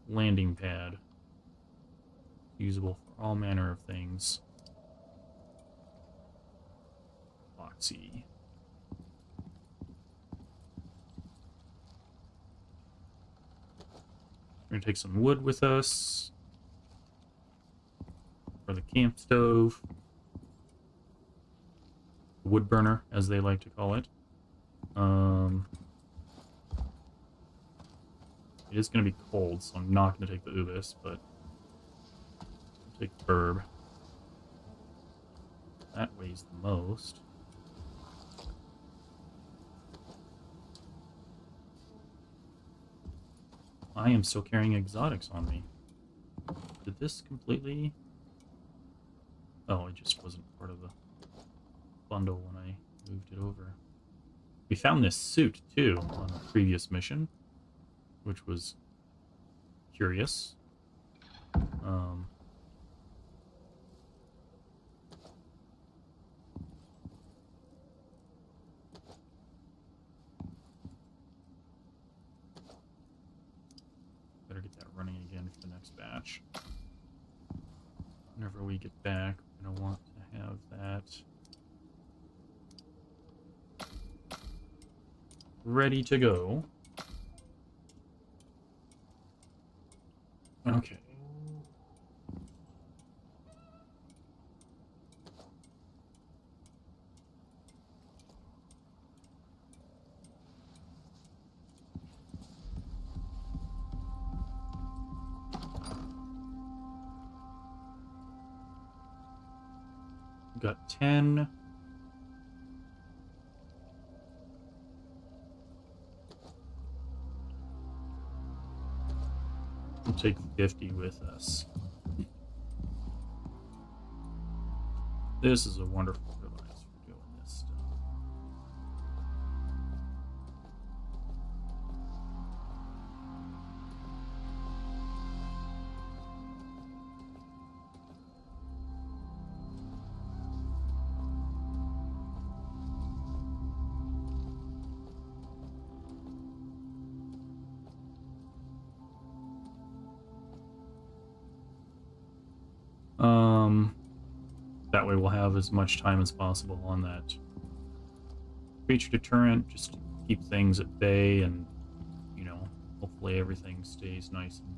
A: landing pad. Usable for all manner of things. Boxy. We're going to take some wood with us. For the camp stove. Wood burner, as they like to call it. It is going to be cold, so I'm not going to take the ubis, but I'll take the herb. That weighs the most. I am still carrying exotics on me. Did this completely... Oh, it just wasn't part of the bundle when I moved it over. We found this suit, too, on a previous mission, which was curious. Better get that running again for the next batch. Whenever we get back, we're going to want to have that ready to go. Okay. Got 10. We'll take 50 with us. This is a wonderful device for doing this stuff. That way we'll have as much time as possible on that creature deterrent, just to keep things at bay and, you know, hopefully everything stays nice and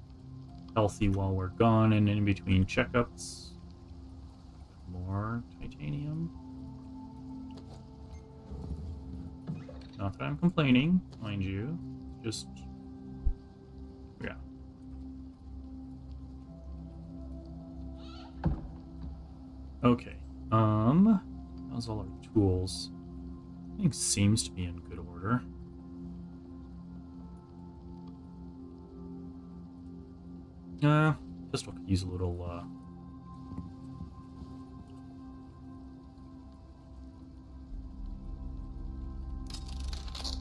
A: healthy while we're gone and in between checkups. More titanium. Not that I'm complaining, mind you, just, yeah. Okay, how's all our tools? Everything seems to be in good order. Pistol could use a little,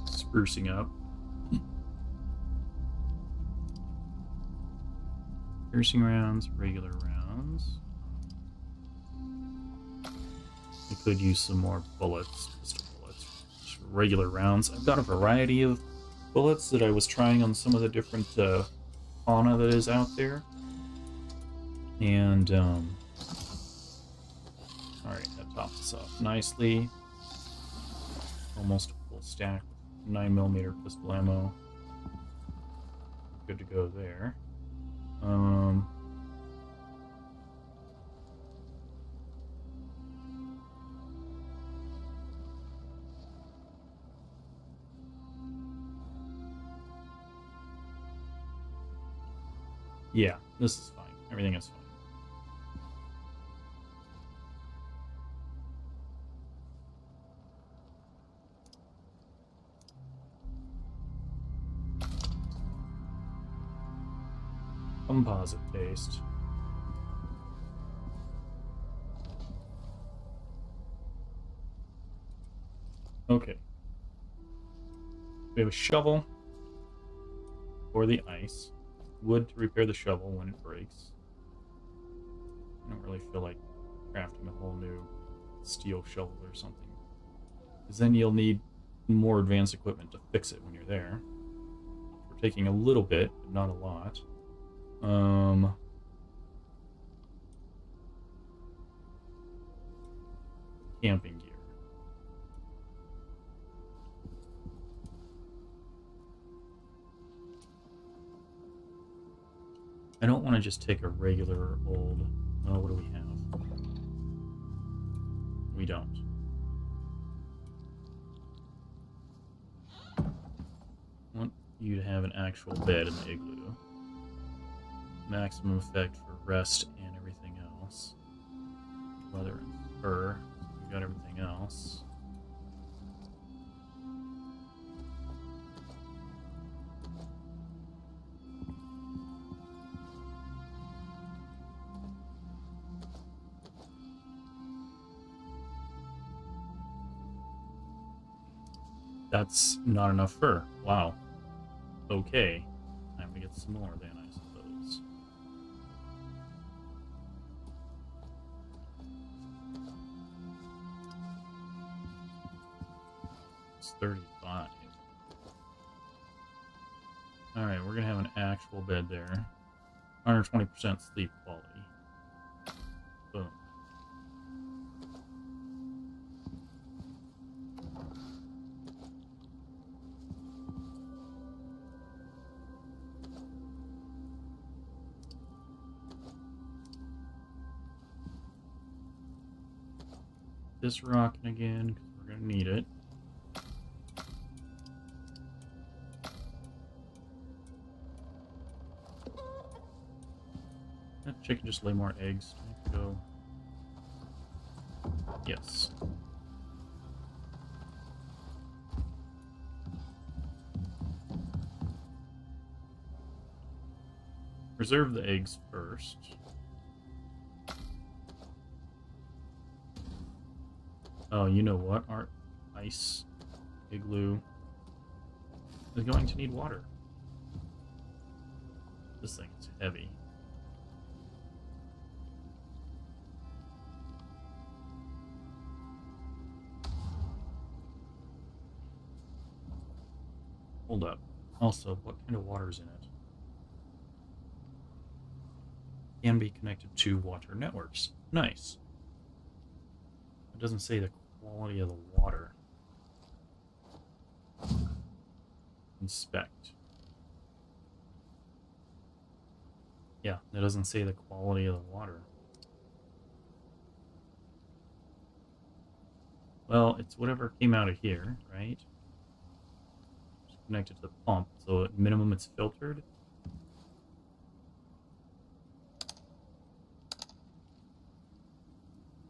A: sprucing up. Piercing rounds, regular rounds. We could use some more bullets, pistol bullets, just regular rounds. I've got a variety of bullets that I was trying on some of the different fauna that is out there. And, alright, that tops us off nicely. Almost a full stack with 9mm pistol ammo. Good to go there. Yeah, this is fine. Everything is fine. Composite paste. Okay. We have a shovel for the ice. Wood to repair the shovel when it breaks. I don't really feel like crafting a whole new steel shovel or something. Because then you'll need more advanced equipment to fix it when you're there. We're taking a little bit, but not a lot. Camping gear. I don't want to just take a regular old... Oh, what do we have? We don't. I want you to have an actual bed in the igloo. Maximum effect for rest and everything else. Leather and fur. We got everything else. That's not enough fur. Wow. Okay. Time to get some more then, I suppose. It's 35. Alright, we're gonna have an actual bed there. 120% sleep quality. Boom. This rocking again, because we're going to need it. That chicken just lay more eggs. Go. Yes. Reserve the eggs first. Oh, you know what? Our ice igloo is going to need water. This thing is heavy. Hold up. Also, what kind of water is in it? Can be connected to water networks. Nice. It doesn't say the quality of the water. Inspect. Yeah, it doesn't say the quality of the water. Well, it's whatever came out of here, right? It's connected to the pump, so at minimum it's filtered.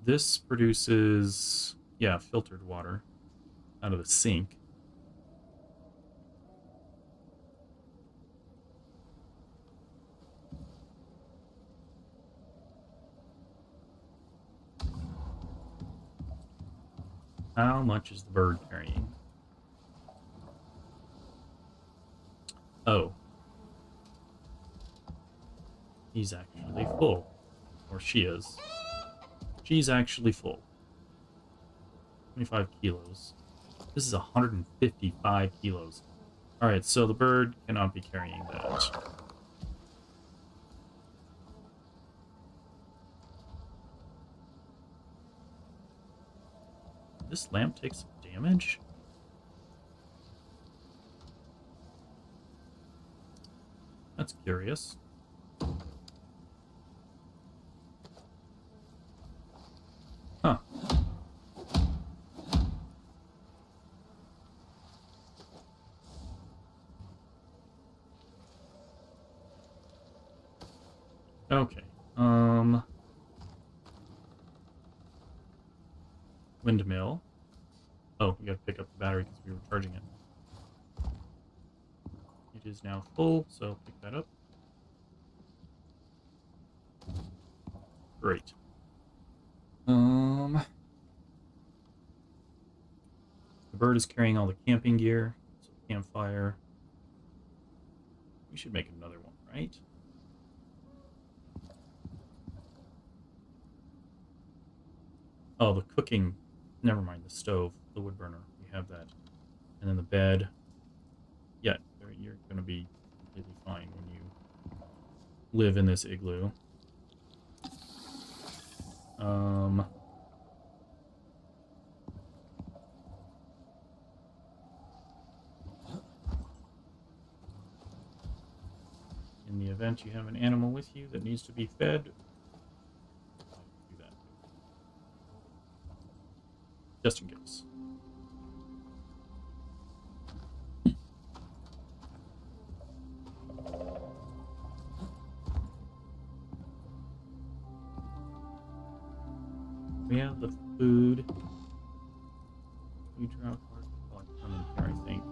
A: This produces, yeah, filtered water out of the sink. How much is the bird carrying? Oh. He's actually full. Or she is. She's actually full. 25 kilos. This is 155 kilos. Alright, so the bird cannot be carrying that. This lamp takes some damage? That's curious. Huh. Okay. Windmill. Oh, we gotta pick up the battery because we were charging it. It is now full, so pick that up. Great. The bird is carrying all the camping gear. So campfire. We should make another one, right? Oh, the cooking. Never mind, the stove, the wood burner. We have that. And then the bed. Yeah, you're going to be completely fine when you live in this igloo. In the event you have an animal with you that needs to be fed, do that. Just in case. We have the food. Food drop card. Oh, come in here, I think.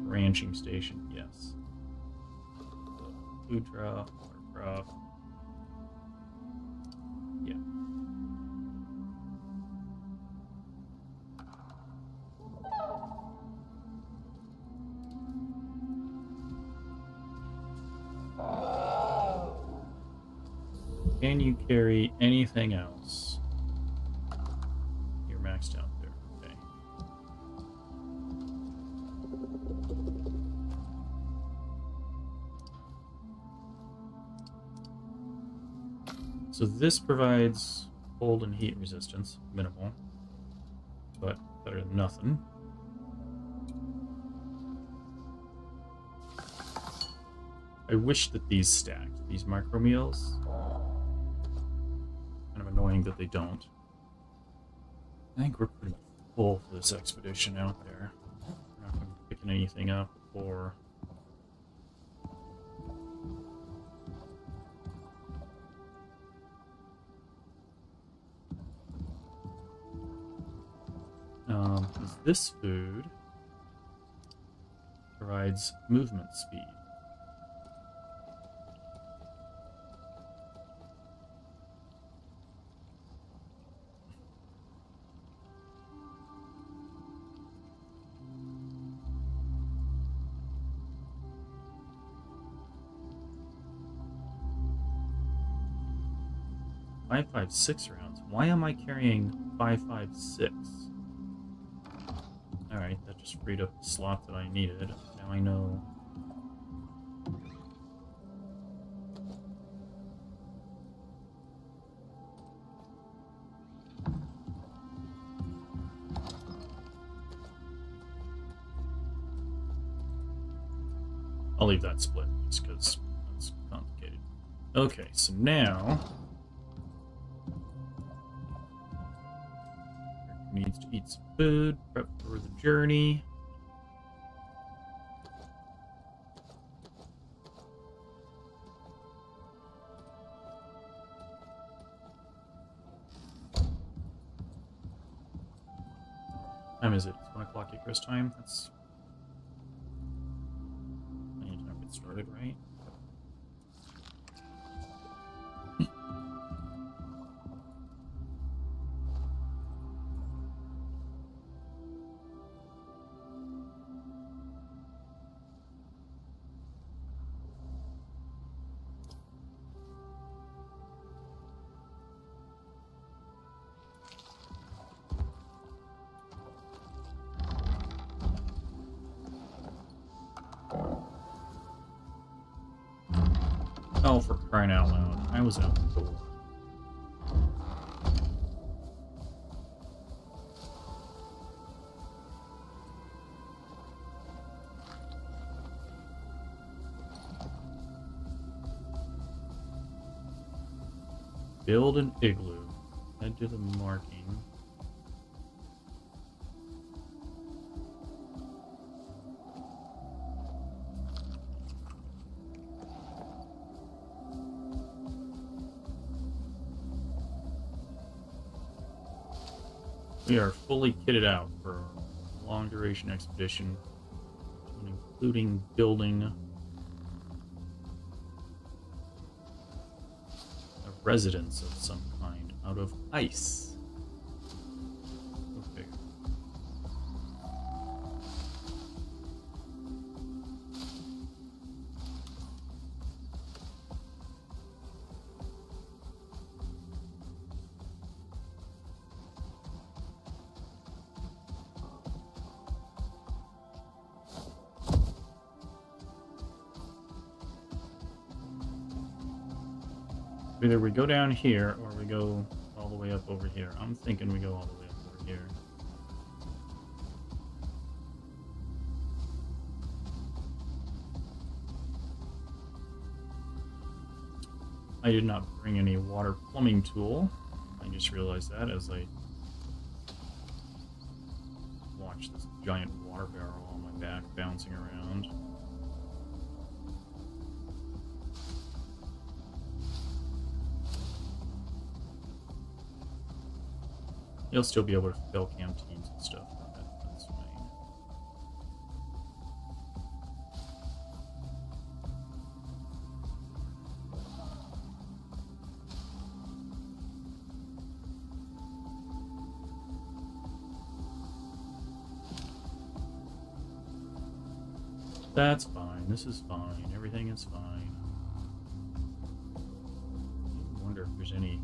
A: Ranching station, yes. Food drop, watercraft. Yeah. Can you carry anything else? You're maxed out there. Okay. So this provides cold and heat resistance, minimal, but better than nothing. I wish that these stacked, these micro meals. Kind of annoying that they don't. I think we're pretty much full for this expedition out there. We're not going to be picking anything up or... this food provides movement speed. .556 rounds. Why am I carrying .556? Alright, that just freed up the slot that I needed. Now I know. I'll leave that split just because that's complicated. Okay, so now needs to eat some food, prep for the journey. Time is it? It's 1 o'clock Icarus time. That's plenty of time to get started, right? Oh, for crying out loud. I was out the door. Build an igloo. Head to the marking. We are fully kitted out for a long duration expedition, including building a residence of some kind out of ice. Go figure. Either we go down here or we go all the way up over here. I'm thinking we go all the way up over here. I did not bring any water plumbing tool. I just realized that as I watched this giant water barrel on my back bouncing around. You'll still be able to fill canteens and stuff from it. That's fine. That's fine. This is fine. Everything is fine. I wonder if there's any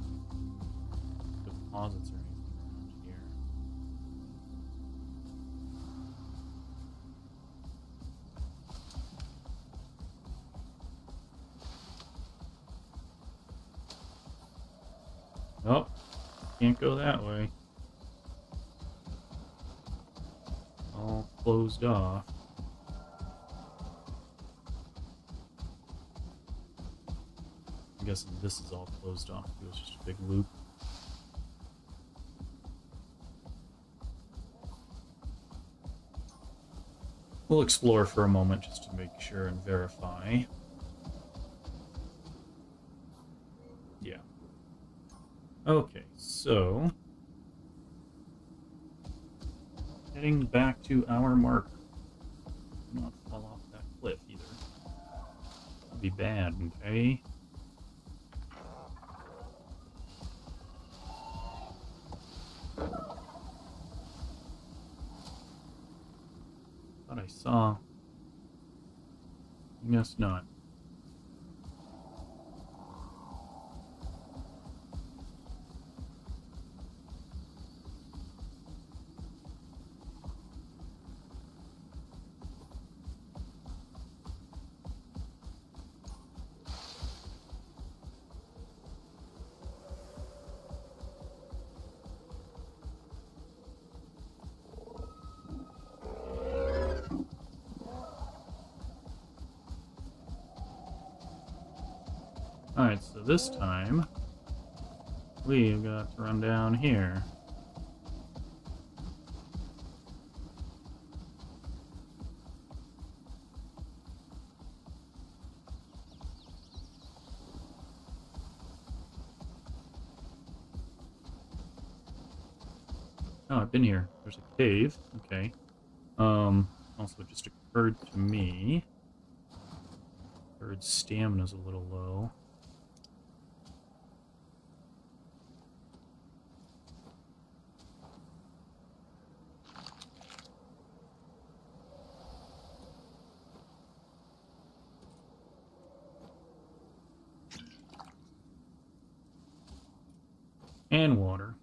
A: deposits or anything. Nope, can't go that way. All closed off. I'm guessing this is all closed off. It was just a big loop. We'll explore for a moment just to make sure and verify. Yeah. Okay, so heading back to our marker. Do not fall off that cliff either. That'd be bad, okay? Thought I saw. I guess not. Alright, so this time we've got to run down here. Oh, I've been here. There's a cave. Okay. Also it just occurred to me. Bird's stamina's a little low. And water.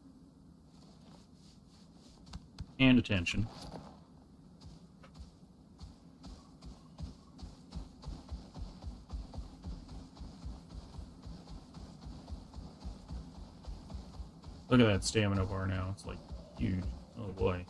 A: And attention. Look at that stamina bar now. It's like huge. Oh boy.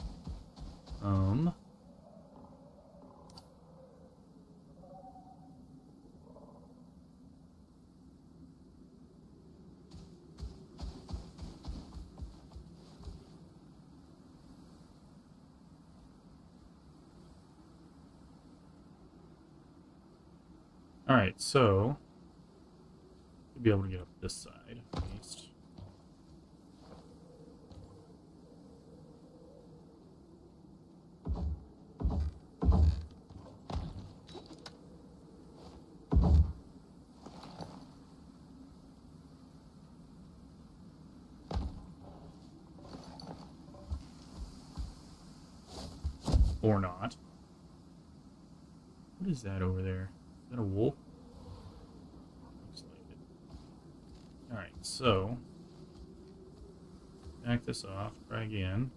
A: Alright, so you'll be able to get up this side at least. Or not. What is that over there? Is that a wolf? Looks like it. Alright, so... back this off. Try again.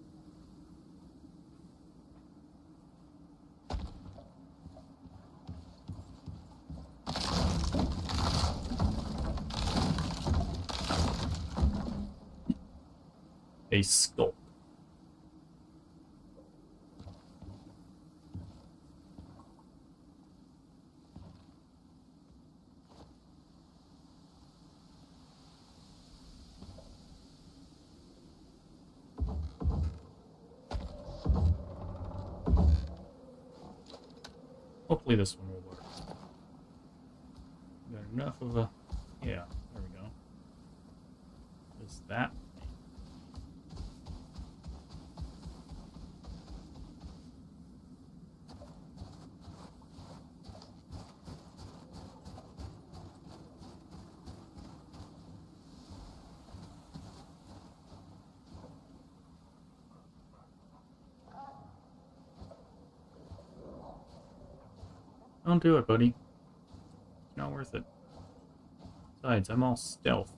A: A skulk. Hopefully this one will work. Got enough of a... yeah, there we go. Is that... Don't do it, buddy. It's not worth it. Besides, I'm all stealth.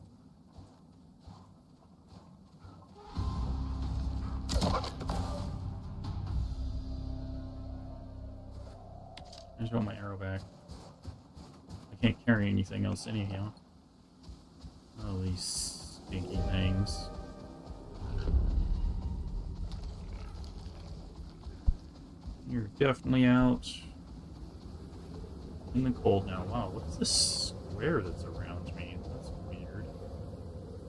A: I just want my arrow back. I can't carry anything else anyhow. All these stinky things. You're definitely out in the cold now. Wow, what's this square that's around me? That's weird.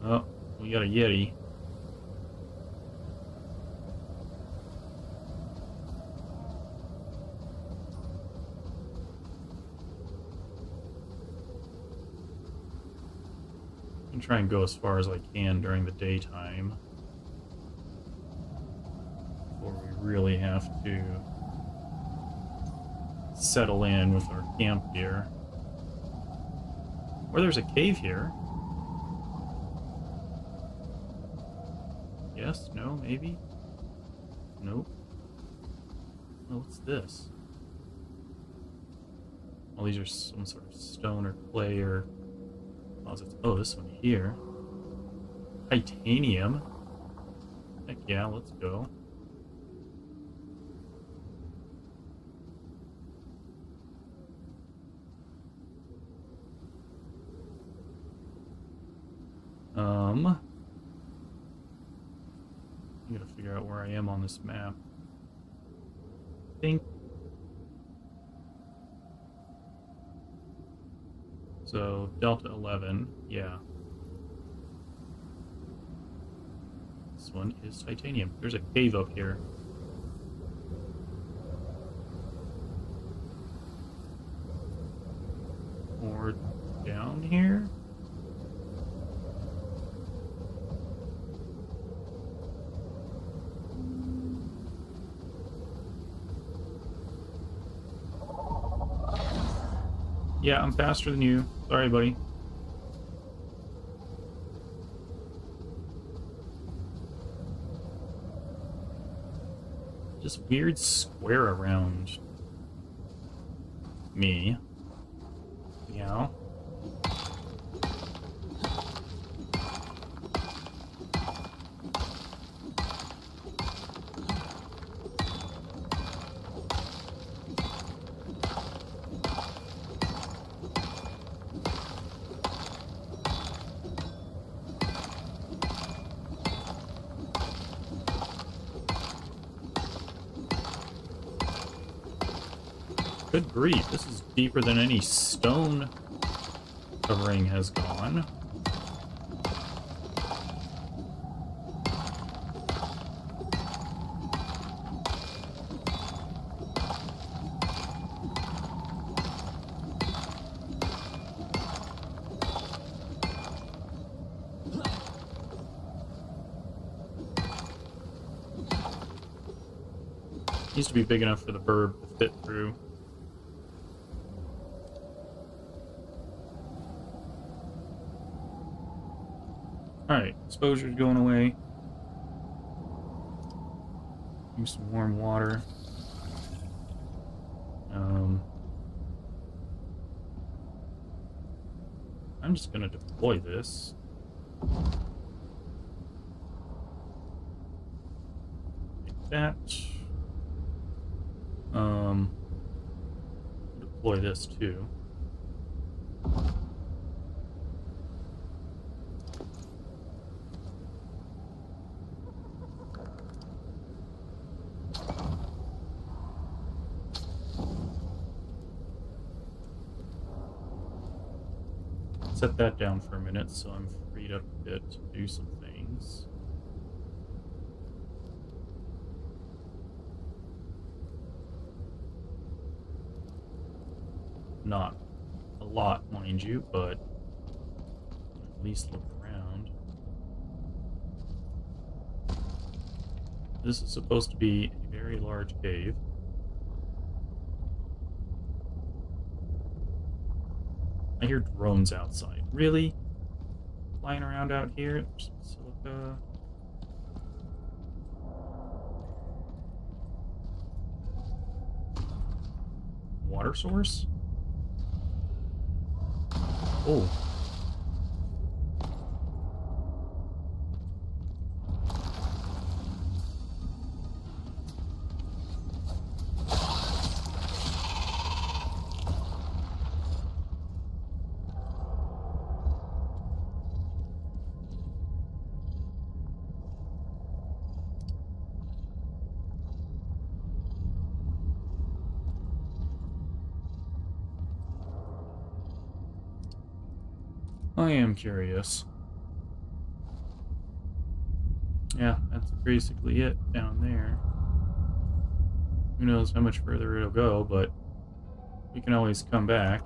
A: Oh, we got a Yeti. I can try and go as far as I can during the daytime before we really have to settle in with our camp gear. Or there's a cave here. Yes? No? Maybe? Nope. Oh, what's this? Well, these are some sort of stone or clay or deposits. Oh, this one here. Titanium. Heck yeah, let's go. I gotta figure out where I am on this map. I think so. Delta 11, yeah. This one is titanium. There's a cave up here. Or down here? Yeah, I'm faster than you. Sorry, buddy. Just weird square around me. Yeah. Good grief, this is deeper than any stone covering has gone. Needs to be big enough for the bird to fit through. Alright, exposure's going away. Use some warm water. I'm just gonna deploy this. Like that. Deploy this too. Set that down for a minute so I'm freed up a bit to do some things. Not a lot, mind you, but at least look around. This is supposed to be a very large cave. I hear drones outside. Really? Flying around out here? Silica. Water source? Oh. I am curious. Yeah, that's basically it down there. Who knows how much further it'll go, but we can always come back.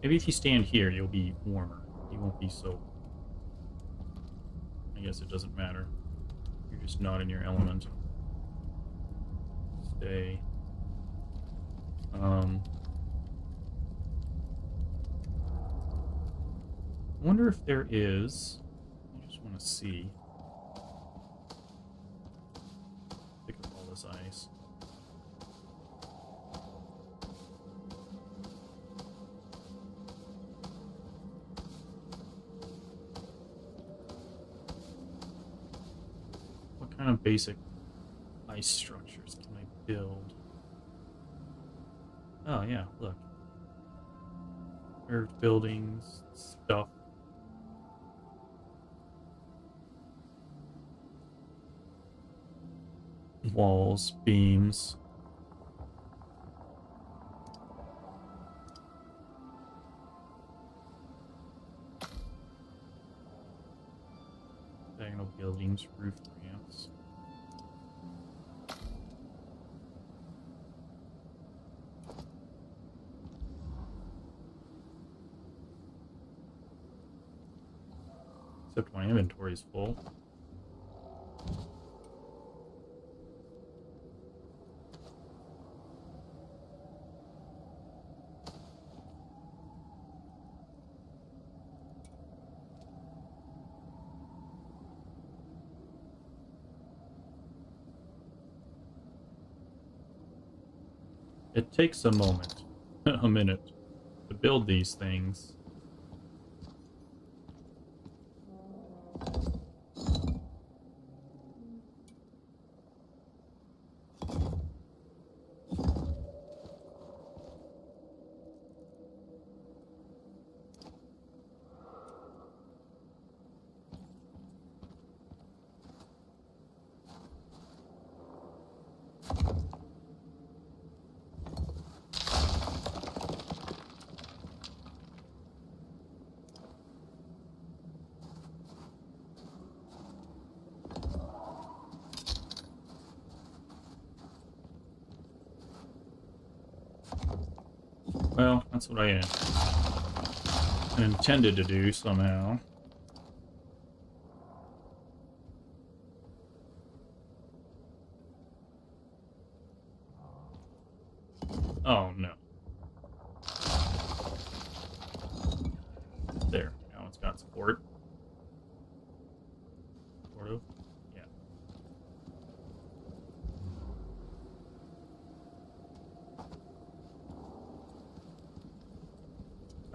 A: Maybe if you stand here, you'll be warmer. You won't be so... I guess it doesn't matter. You're just not in your element. Stay. I wonder if there is... I just want to see. Pick up all this ice. What kind of basic ice structures can I build? Oh yeah, look. Earth buildings, stuff. Walls, beams. Diagonal buildings, roof ramps. Except my inventory is full. It takes a moment, a minute, to build these things. Well, that's what I intended to do somehow. Oh, no. There. Now it's got support. Supportive. Yeah.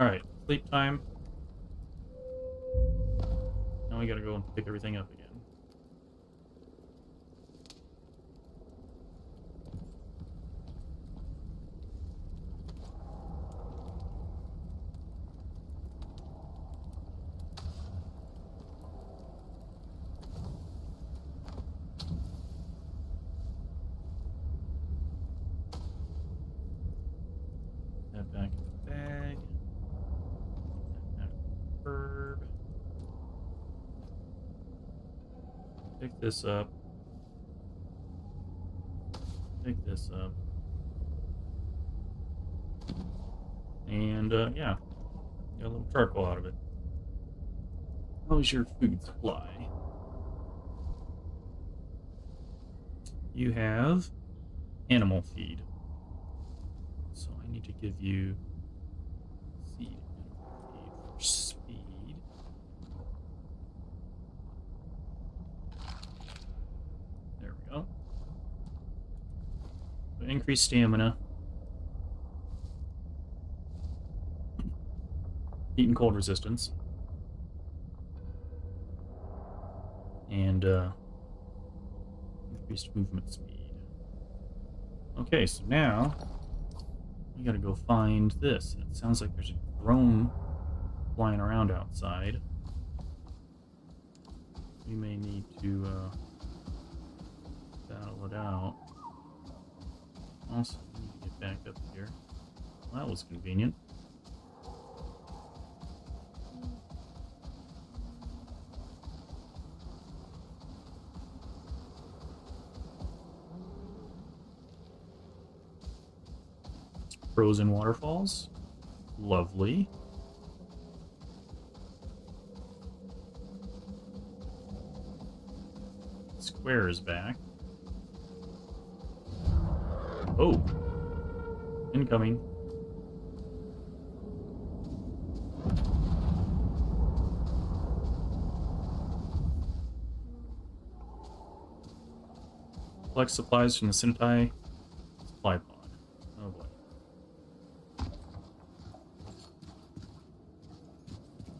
A: Alright. Sleep time. Now we gotta go and pick everything up again. That back in the bag. That bird. Pick this up. Pick this up. And, yeah. Got a little charcoal out of it. How's your food supply? You have animal feed. So I need to give you seed animal feed for speed. There we go. So increase stamina. Heat and cold resistance. And increased movement speed. Okay, so now we gotta go find this. It sounds like there's a drone flying around outside. We may need to battle it out. Also, we need to get back up here. Well, that was convenient. Frozen waterfalls. Lovely. Square is back. Oh. Incoming. Collect supplies from the Sentai supply pod. Oh boy.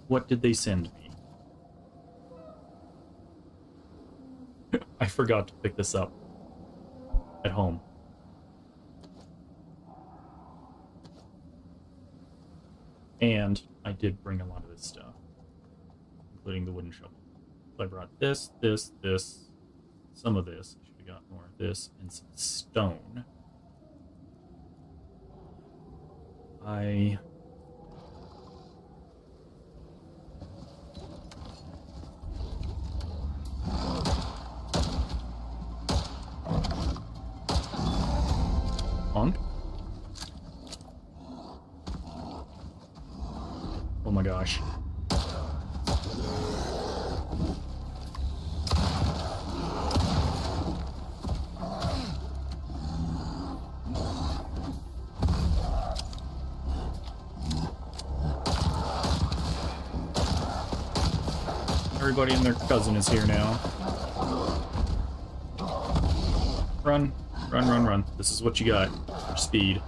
A: What did they send me? I forgot to pick this up at home. And I did bring a lot of this stuff, including the wooden shovel. So I brought this, some of this. I should have got more of this, and some stone. Punk? Oh my gosh. Everybody and their cousin is here now. Run. Run, run, run. This is what you got for speed.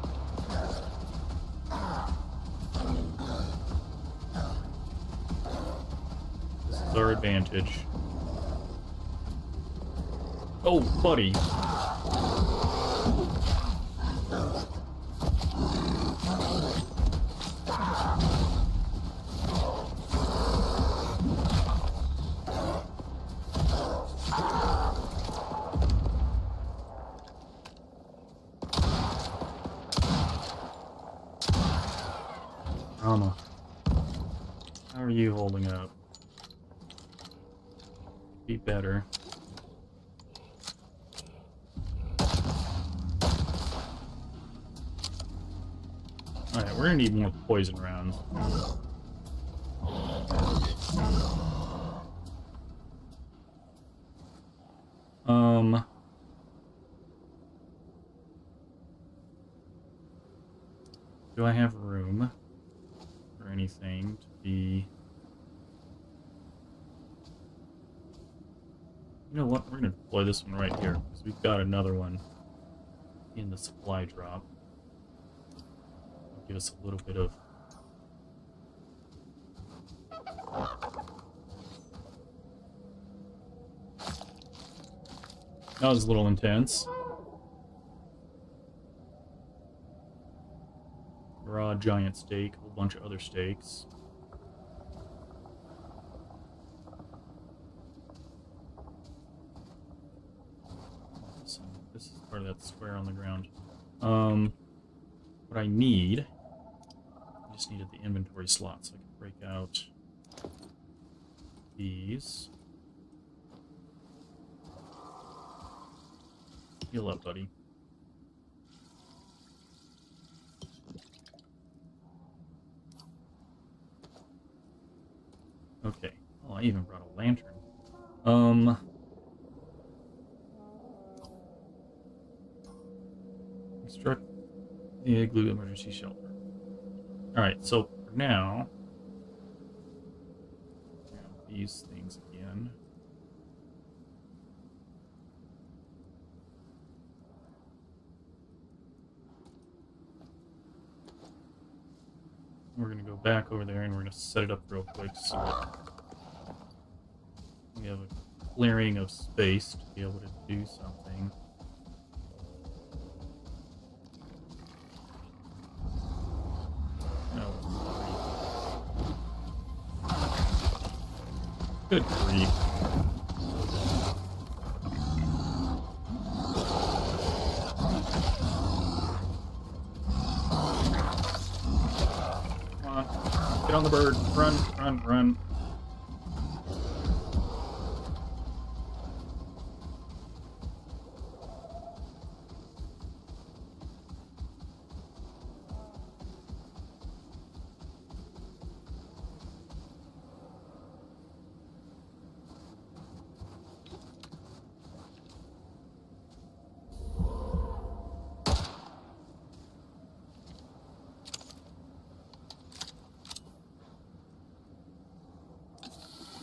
A: This is our advantage. Oh, buddy. Mama, how are you holding up? Be better. Alright, we're gonna need more poison rounds. Do I have room for anything to be... You know what? We're going to deploy this one right here, because we've got another one in the supply drop. It'll give us a little bit of... That was a little intense. Raw giant steak, a whole bunch of other steaks. So this is part of that square on the ground. What I need, I just needed the inventory slot so I can break out these. Heal up, buddy. Okay. Oh, I even brought a lantern. Construct the igloo emergency shelter. Alright, so for now, these things again. We're going to go back over there and we're going to set it up real quick so we have a clearing of space to be able to do something. Good grief. Come on. Get on the bird. Run, run, run.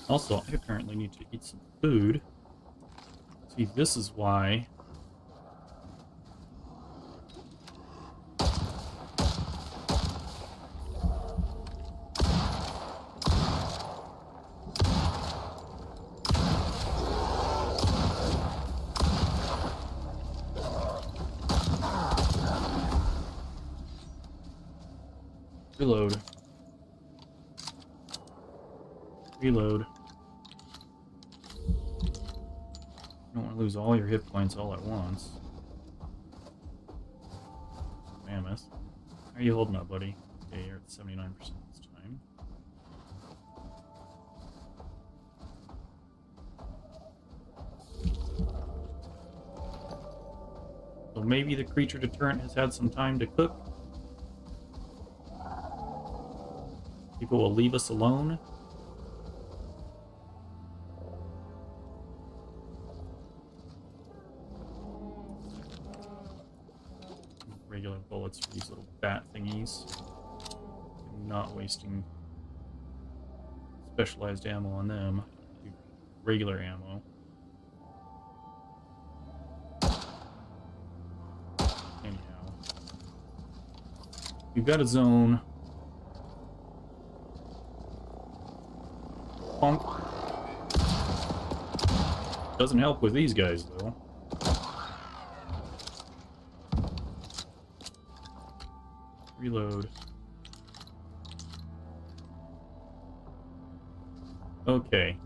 A: Also, I apparently need to eat some food. See, this is why... Reload. Reload. You don't want to lose all your hit points all at once. Mammoth. How are you holding up, buddy? Okay, you're at 79% this time. So maybe the creature deterrent has had some time to cook. People will leave us alone. Regular bullets for these little bat thingies. I'm not wasting specialized ammo on them. Regular ammo. Anyhow. We've got a zone. Punk. Doesn't help with these guys, though. Reload. Okay.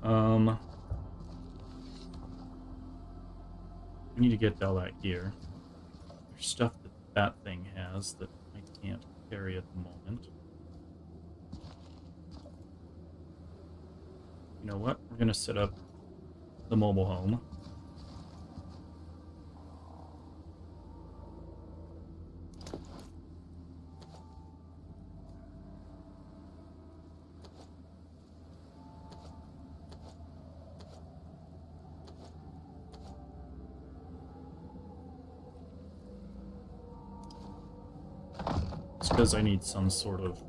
A: We need to get all that gear. There's stuff that thing has that I can't carry at the moment. You know what? We're gonna set up the mobile home. It's because I need some sort of...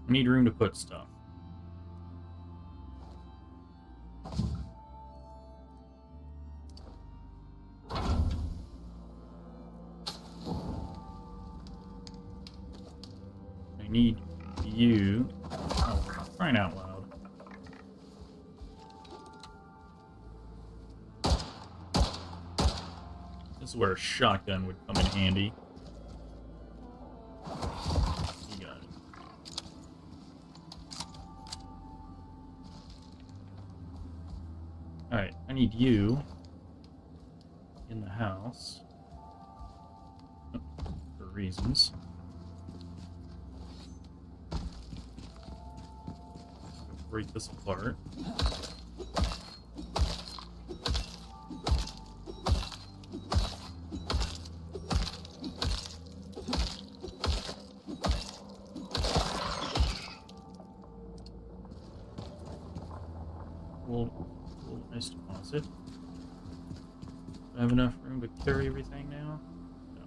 A: I need room to put stuff. I need you. Oh, crying out loud. This is where a shotgun would come in handy. You got it. Alright, I need you in the house. For reasons. Break this apart. Little nice deposit. Do I have enough room to carry everything now? No.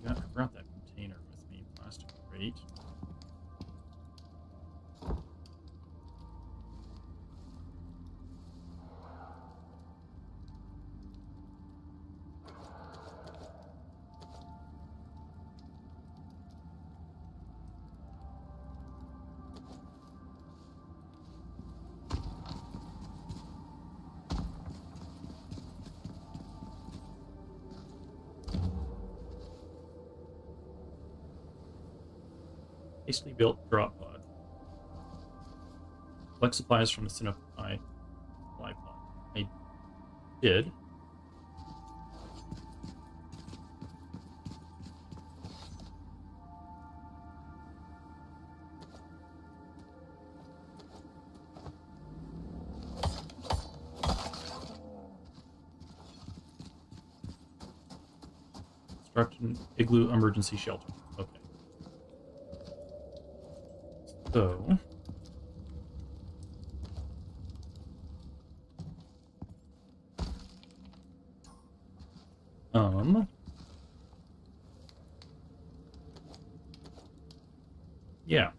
A: I brought that container with me. Plastic crate. Hastily built drop pod. Collect supplies from the supply pod. I did. Construct an igloo emergency shelter. Okay. So, yeah.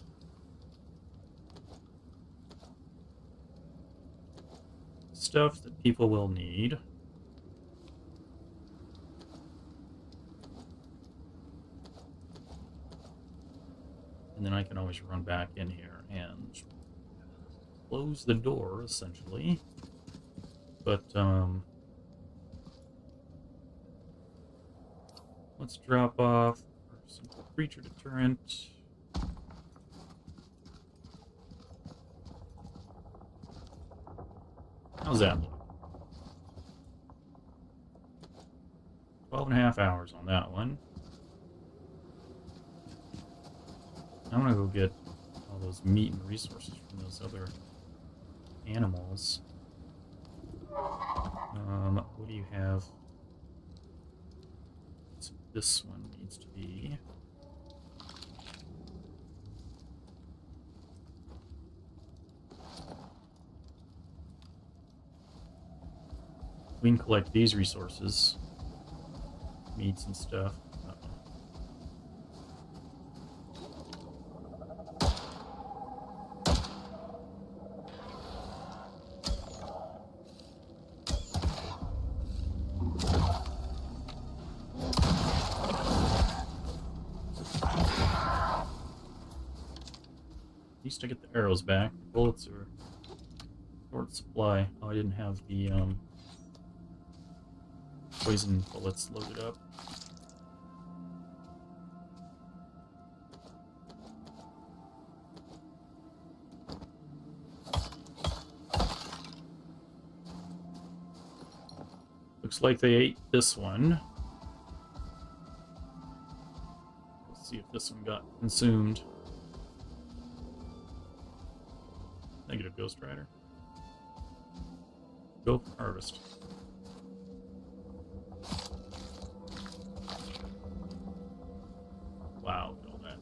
A: Stuff that people will need. And then I can always run back in here and close the door, essentially. But, let's drop off some creature deterrent. How's that look? 12.5 hours on that one. I'm gonna go get all those meat and resources from those other animals. What do you have? So this one needs to be... We can collect these resources. Meats and stuff. At least I get the arrows back. The bullets are short supply. Oh, I didn't have the poison bullets loaded up. Looks like they ate this one. Let's see if this one got consumed. Negative, Ghost Rider. Go for harvest. Wow, look at all that.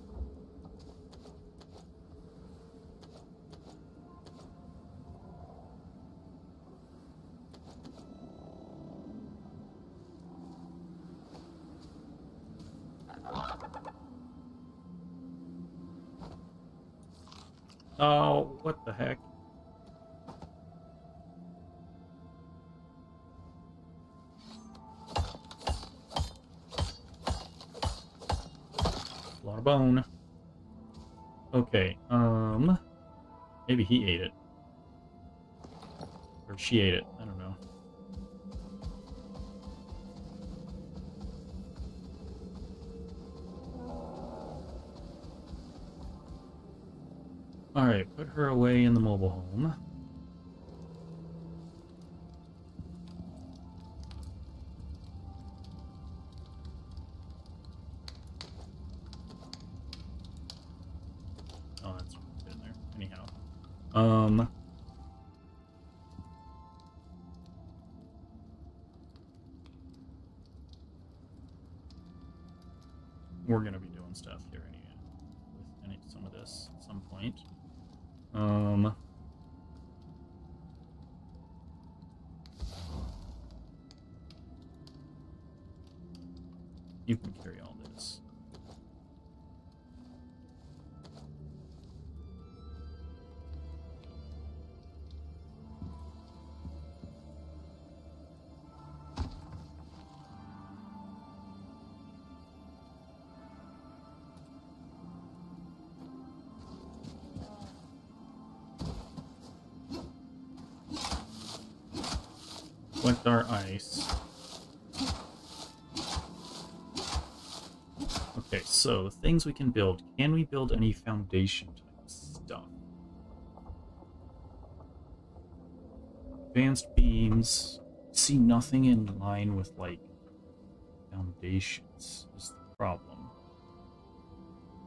A: Oh, what the heck? A lot of bone. Okay, maybe he ate it. Or she ate it, I don't know. Alright, put her away in the mobile home. Oh, that's in there. Anyhow. We're gonna be doing stuff here anyway. With some of this at some point. You can carry all this. Collect our ice. Okay, so the things we can build. Can we build any foundation type stuff? Advanced beams. See nothing in line with, like, foundations is the problem.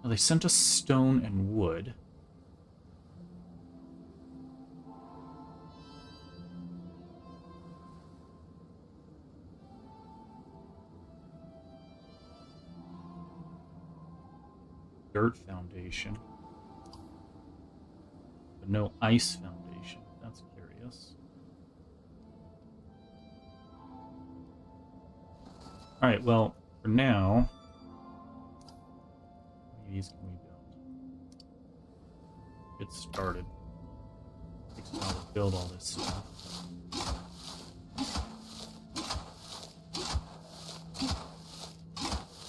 A: Now, they sent us stone and wood. Dirt foundation, but no ice foundation. That's curious. Alright, well, for now, how many of these can we build? Get started. Takes a while to build all this stuff.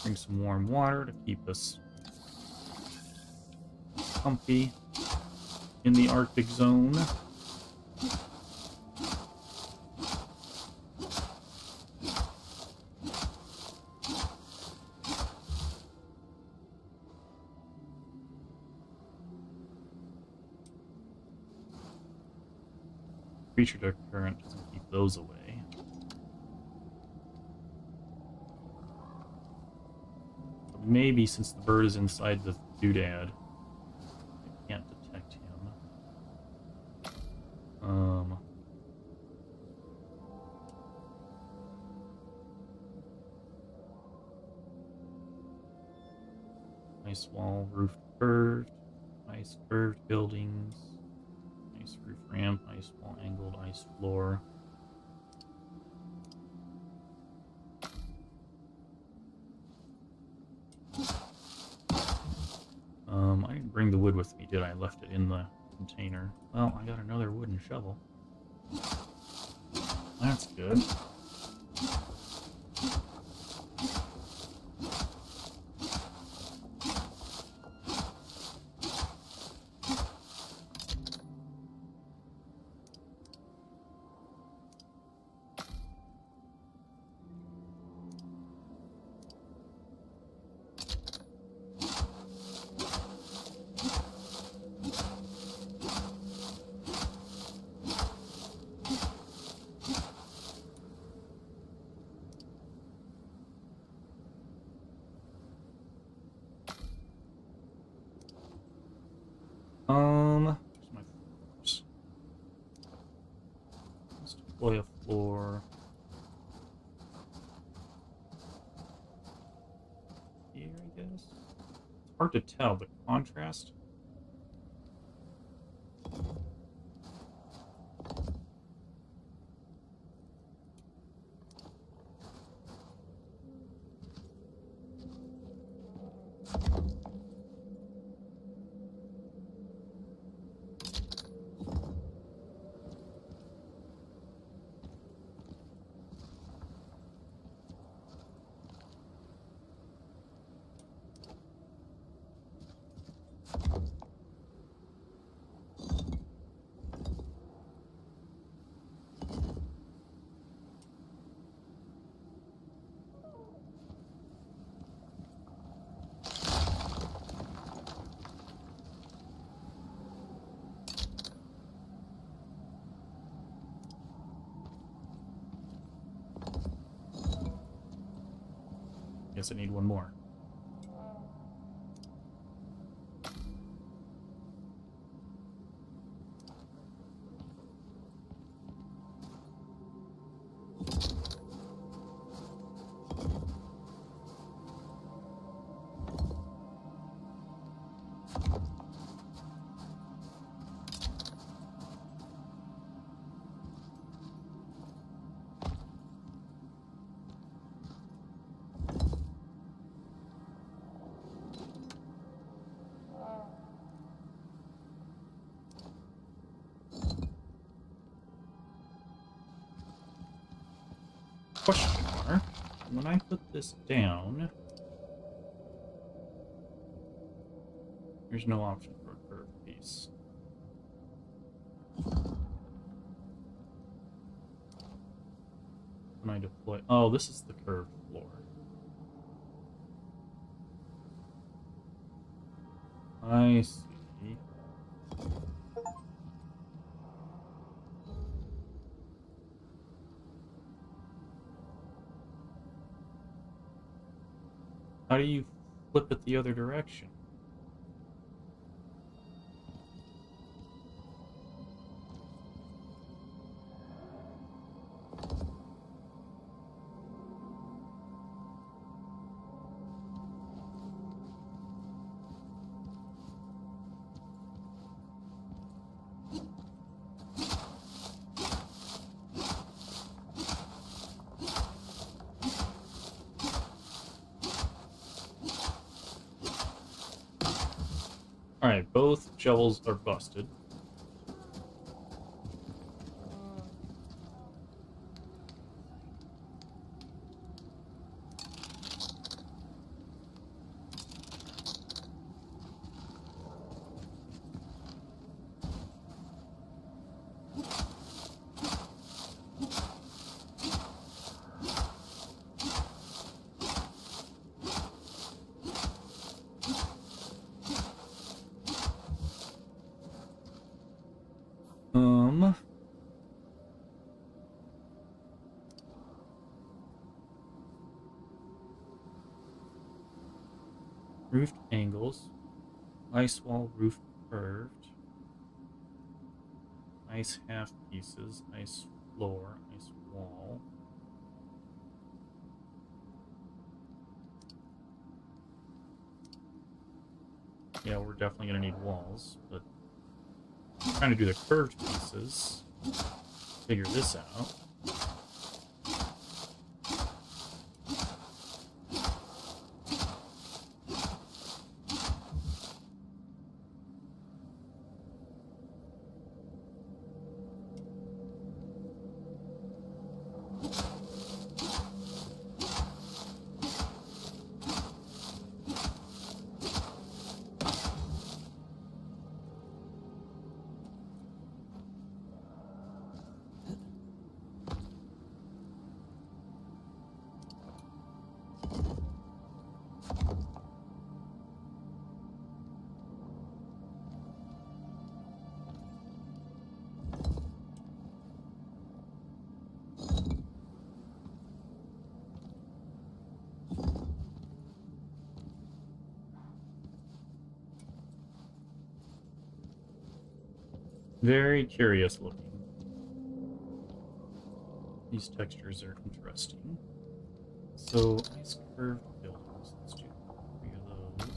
A: Bring some warm water to keep us comfy in the Arctic zone. Creature current doesn't keep those away. But maybe since the bird is inside the doodad, can't detect him. Nice wall, roof curved, nice curved buildings, nice roof ramp, nice wall angled, ice floor. I didn't bring the wood with me, did I? I left it in the container. Well, I got another wooden shovel. That's good. deploy a floor here, I guess. It's hard to tell, but contrast. Guess I need one more. Question mark. When I put this down, there's no option for a curved piece. When I deploy, oh, this is the curved floor. I see. How do you flip it the other direction? Alright, both shovels are busted. Roofed angles. Ice wall roof curved. Ice half pieces. Ice floor. Ice wall. Yeah, we're definitely going to need walls, but I'm trying to do the curved pieces. Figure this out. Very curious looking. These textures are interesting. So, nice curved buildings. Let's do 3 of those.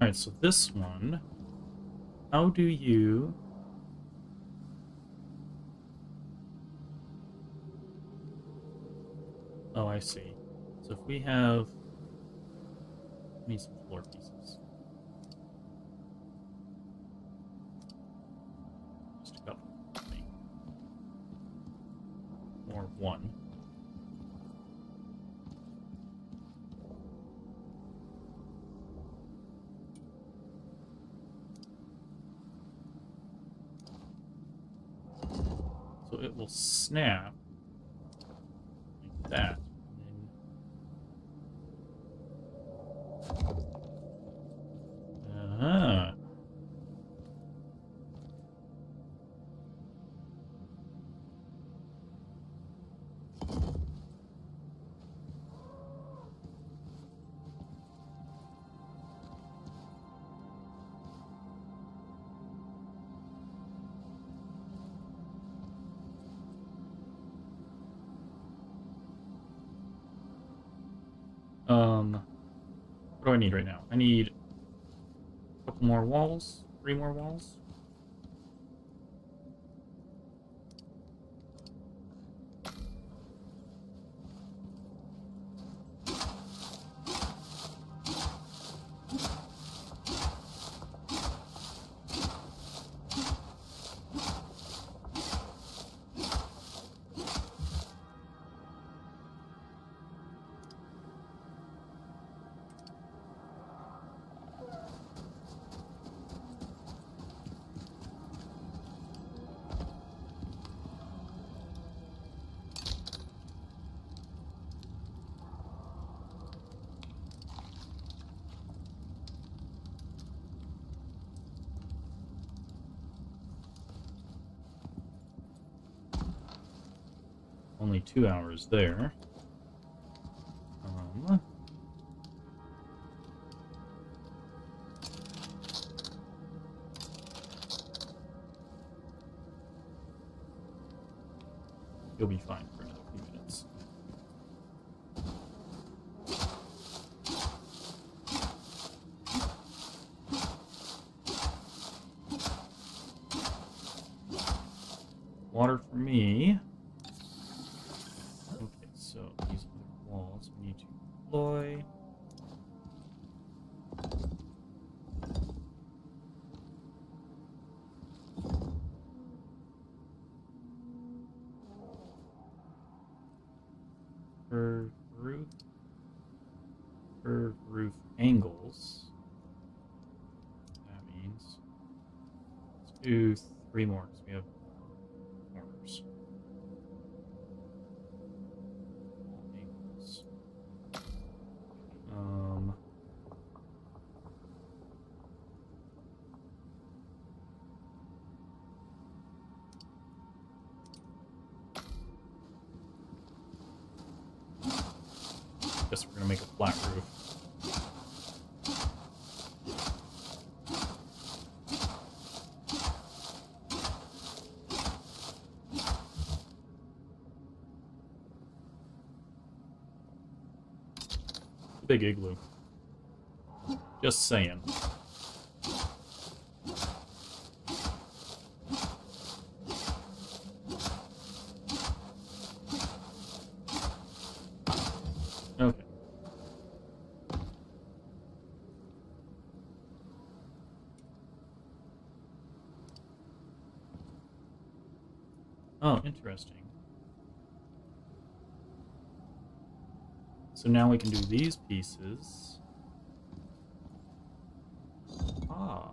A: Alright, so this one, how do you... Oh, I see. So if we have... Need some floor pieces. Just a couple. Or one. So it will snap like that. Uh-huh. What do I need right now? I need a couple more walls, 3 more walls. Only 2 hours there. You'll be fine for another few minutes. Water for me. Okay, so these other walls we need to deploy. Curved roof angles. That means let's do 3 more because we have corners. Angles. Guess we're gonna make a flat roof. Big igloo. Just saying. Okay. Oh, interesting. So now we can do these pieces. Ah.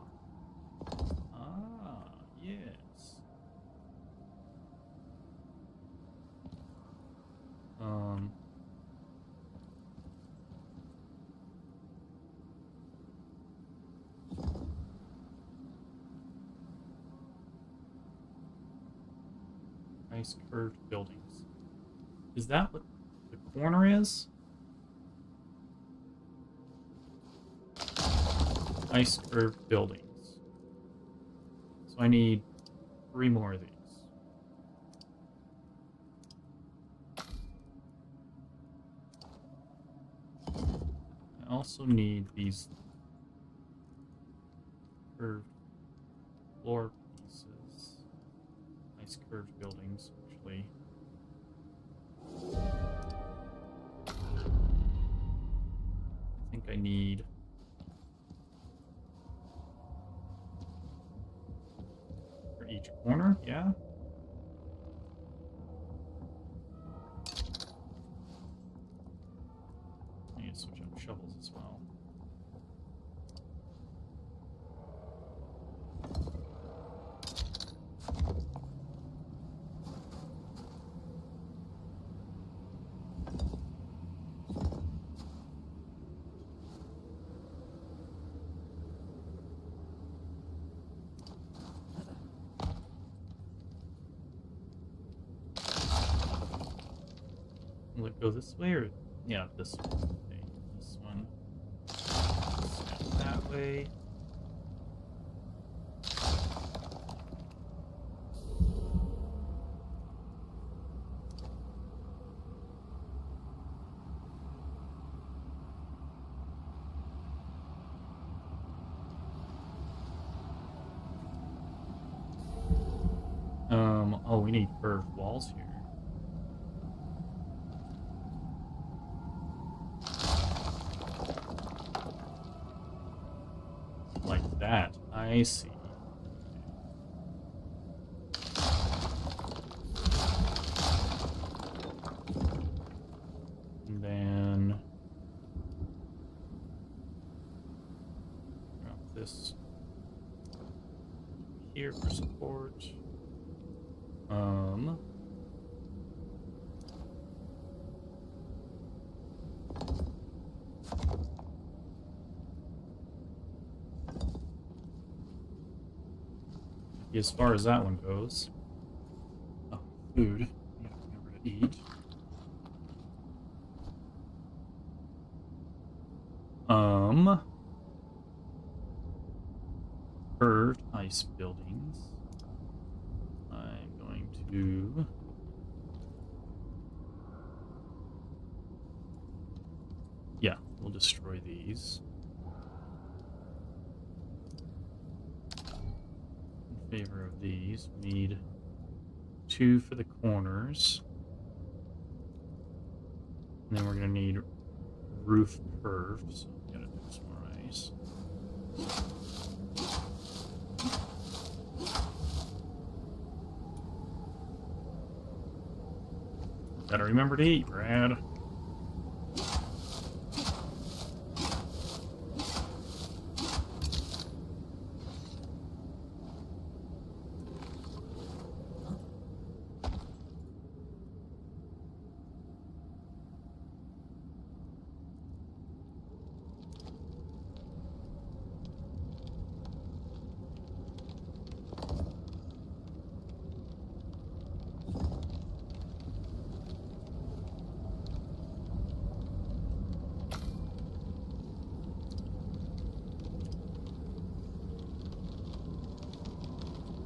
A: Nice curved buildings. Is that what the corner is? Nice curved buildings. So I need 3 more of these. I also need these curved floor pieces. Nice curved buildings, actually. I think I need... for each corner, yeah? I need to switch up shovels as well. Will it go this way or... yeah, this way. Okay, this one. Snap that way. Oh, we need curved walls here. Like that. I see. And then drop this here for support. As far as that one goes. Oh, food. You gotta remember to eat. Curved ice buildings. I'm going to... yeah, we'll destroy these. In favor of these, we need 2 for the corners. And then we're going to need roof curved, so we gotta do some more ice. Gotta remember to eat, Brad.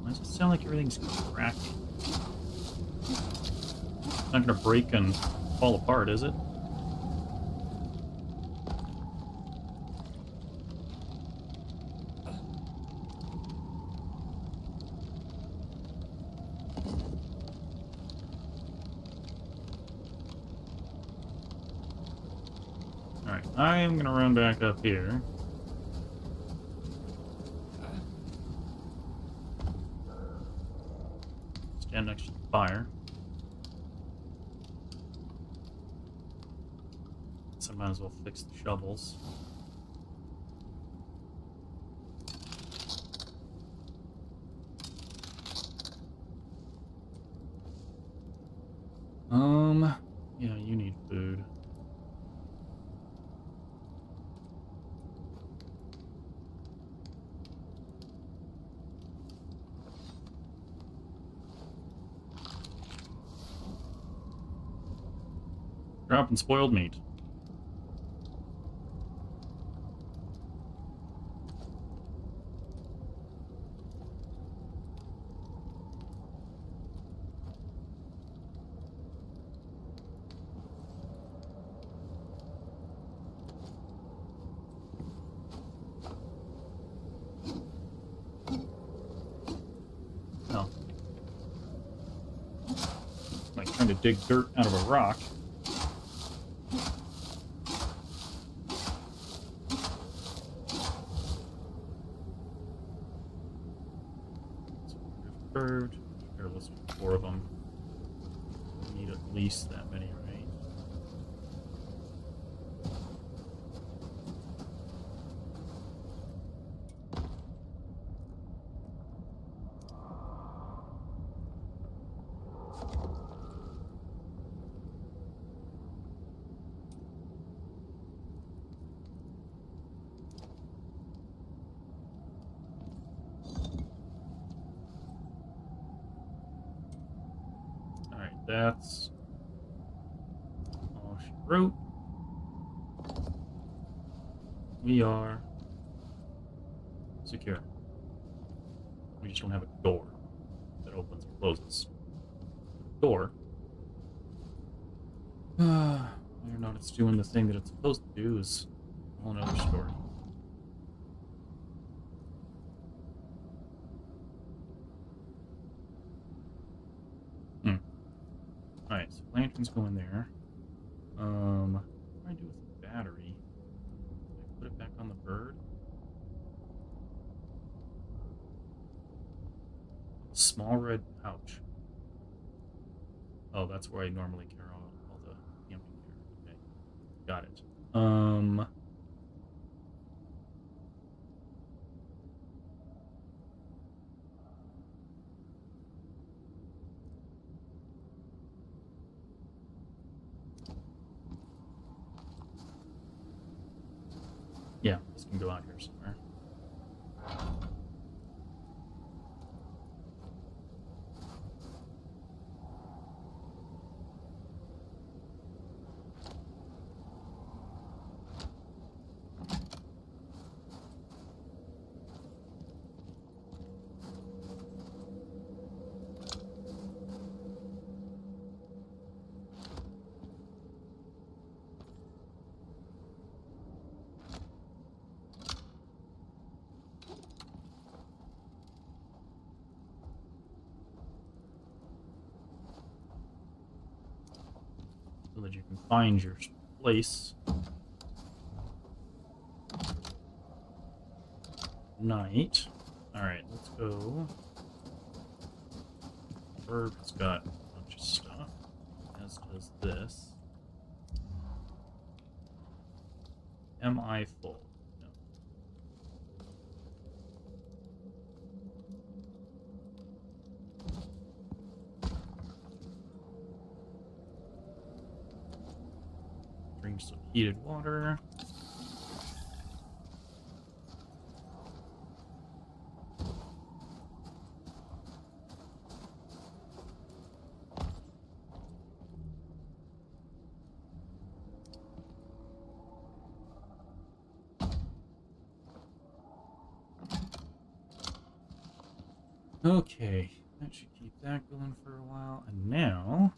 A: Why does it sound like everything's cracking? It's not gonna break and fall apart, is it? Alright, I am gonna run back up here. Stand next to the fire. So I might as well fix the shovels. Yeah, you need food. Dropping spoiled meat. No. Like trying to dig dirt out of a rock. Bird. Here, let's do 4 of them. We need at least that many, right? That's all she wrote. We are secure. We just don't have a door that opens and closes. Door. Whether or not it's doing the thing that it's supposed to do is a whole other story. Alright, so lanterns go in there. What do I do with the battery? Do I put it back on the bird? Small red pouch. Oh, that's where I normally carry all the camping gear. Okay. Got it. Yeah, this can go out here somewhere. So that you can find your place. Night. Alright, let's go. Bird's got a bunch of stuff, as does this. Am I full? No. Drink some heated water. Okay, that should keep that going for a while. And now...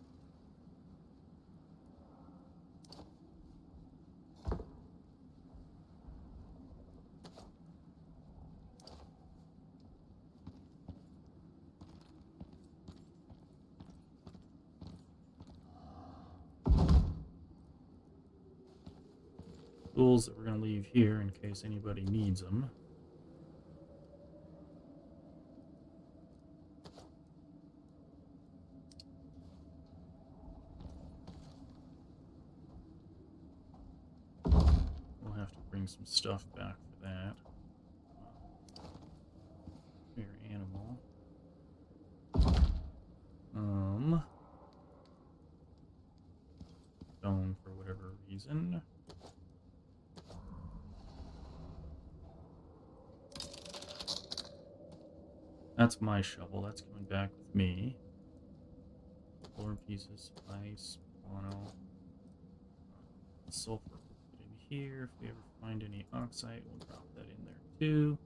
A: tools that we're going to leave here in case anybody needs them. We'll have to bring some stuff back for that. Here, animal. Stone for whatever reason. That's my shovel. That's coming back with me. 4 pieces, ice, guano. the sulfur. Put it in here. If we ever find any oxide, we'll drop that in there too.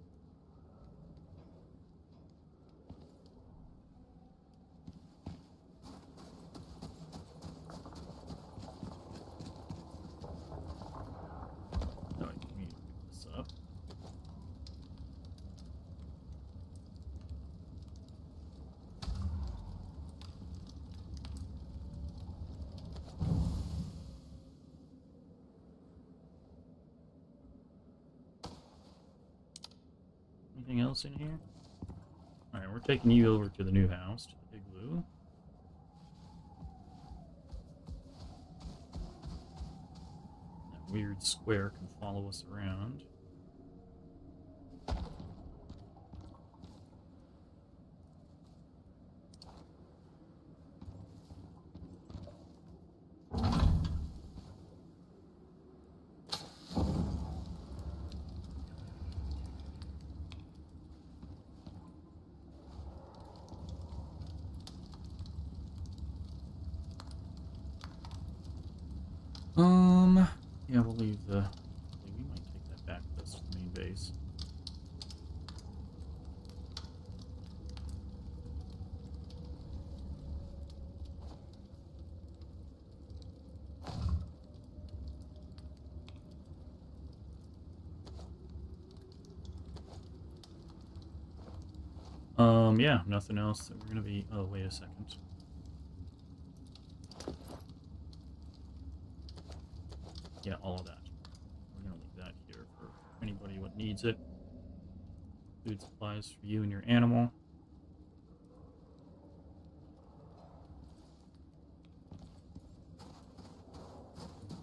A: No, I can pick this up. Anything else in here? Alright, we're taking you over to the new house, to the igloo. That weird square can follow us around. Yeah, we'll leave the... We might take that back with us to the main base. Yeah, nothing else that we're gonna be... Oh, wait a second. Yeah, all of that. We're gonna leave that here for anybody who needs it. Food supplies for you and your animal.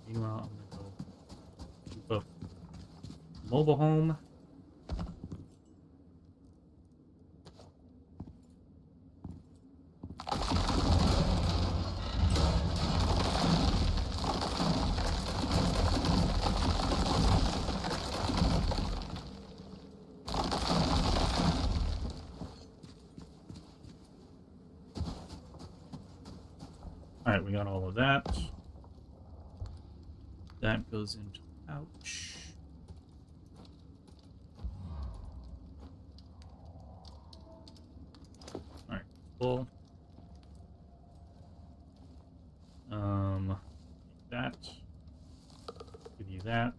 A: Meanwhile, I'm gonna go keep up mobile home. Alright, we got all of that. That goes into the pouch. Alright, full. That. Give you that.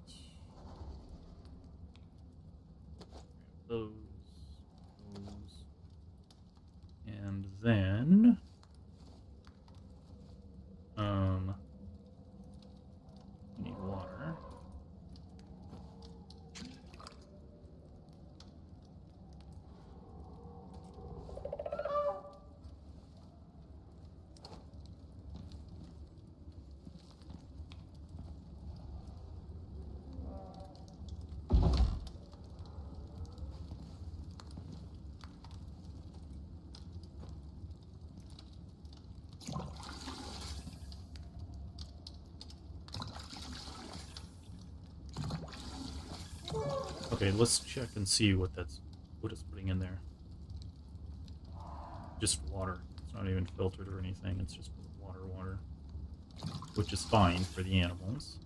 A: Those. And then... we need water. Okay, let's check and see what it's putting in there. Just water. It's not even filtered or anything. It's just water, which is fine for the animals.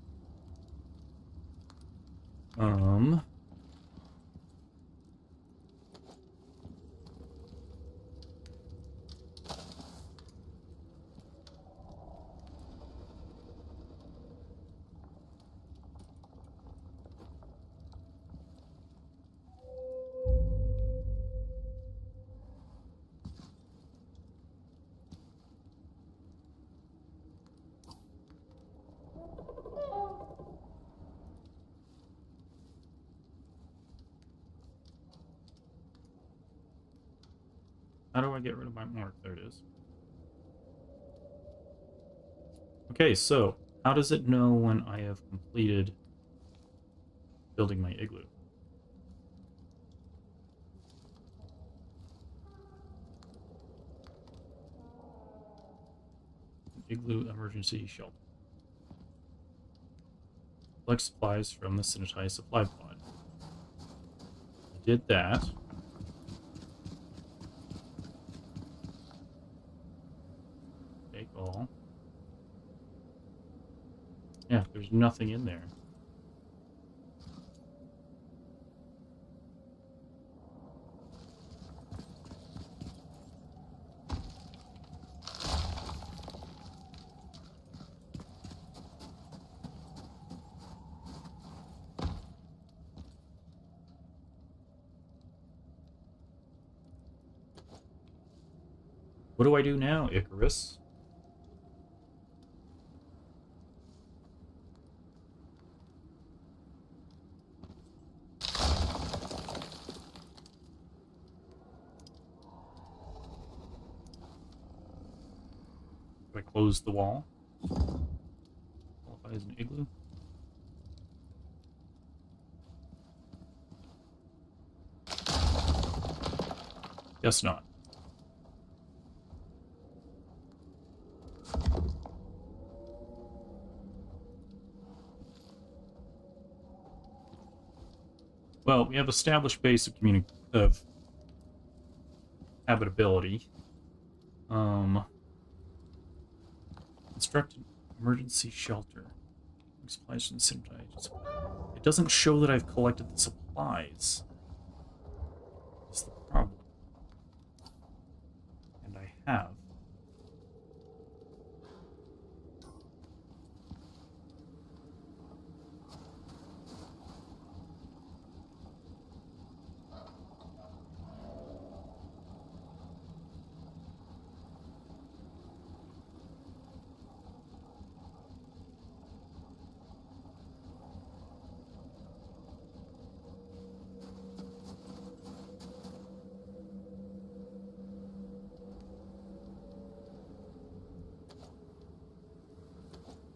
A: How do I get rid of my mark? There it is. Okay, so how does it know when I have completed building my igloo? Igloo emergency shelter. Collect supplies from the sanitized supply pod. I did that. Take all. Yeah, there's nothing in there. What do I do now, Icarus? Do I close the wall? Qualify as an igloo? Guess not. Well, we have established base of habitability. Construct an emergency shelter. Supplies and symptoms. It doesn't show that I've collected the supplies. That's the problem. And I have.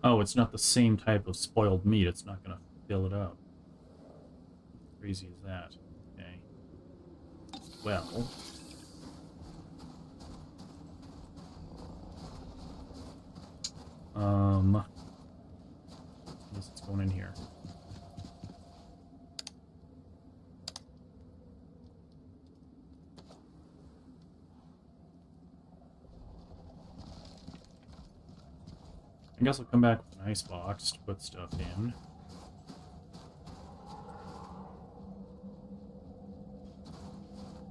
A: Oh, it's not the same type of spoiled meat. It's not going to fill it up. How crazy is that? Okay. Well. I guess it's going in here. I guess I'll come back with an ice box to put stuff in.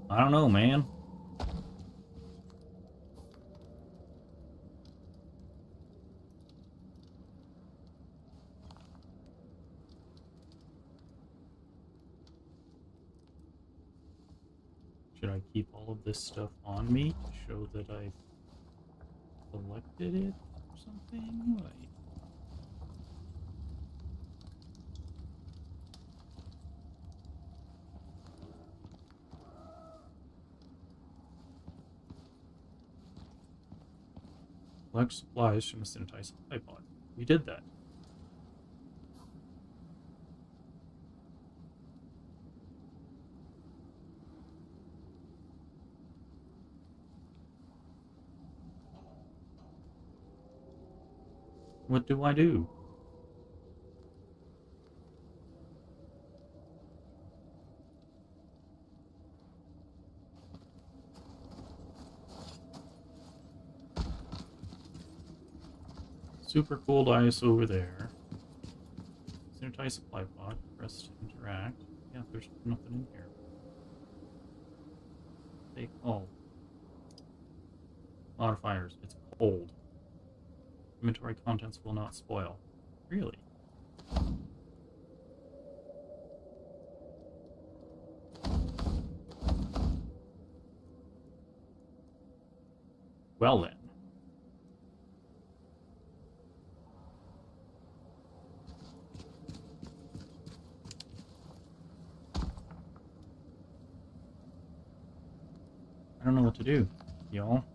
A: I don't know, man. Should I keep all of this stuff on me to show that I've collected it? Something like collect supplies from a sanitized supply pod. We did that. What do I do? Super cooled ice over there. Sanitize supply pod. Press to interact. Yeah, there's nothing in here. Take all. Modifiers. It's cold. Inventory contents will not spoil. Really? Well then. I don't know what to do, y'all.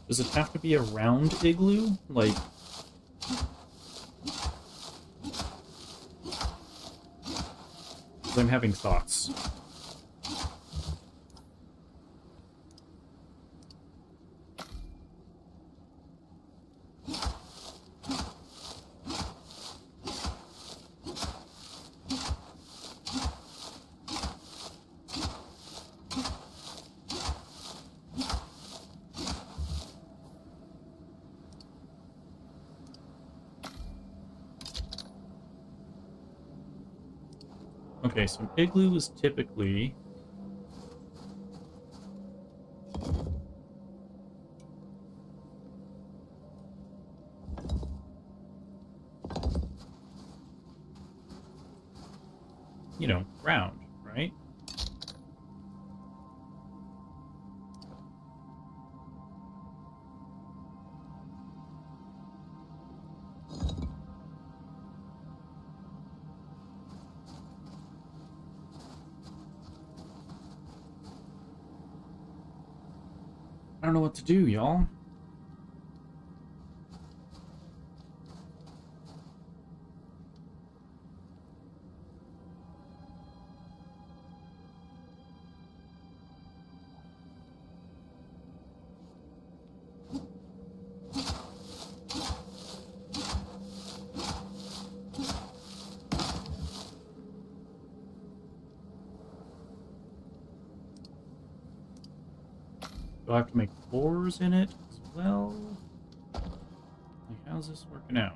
A: Does it have to be a round igloo? Like... I'm having thoughts. Okay, so an igloo is typically round, right? I don't know what to do, y'all. Do I have to make floors in it as well? Like, how's this working out?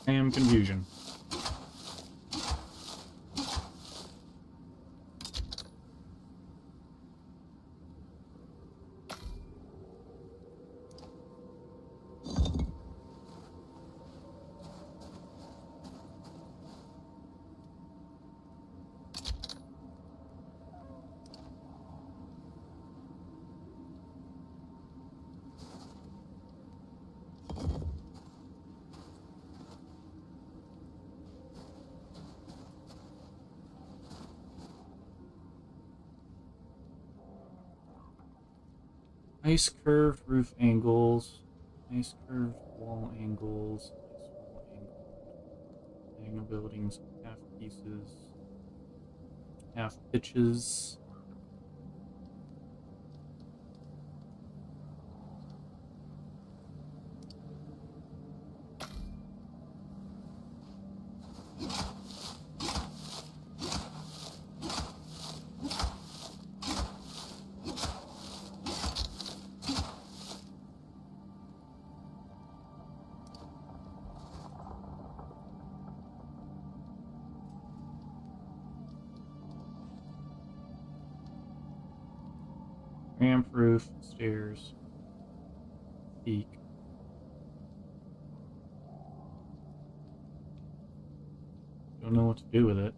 A: I am confusion. Nice curved roof angles. Nice curved wall angles. Nice wall angles. Diagonal buildings, half pieces, half pitches. Ramp roof, stairs, peak. Don't know what to do with it.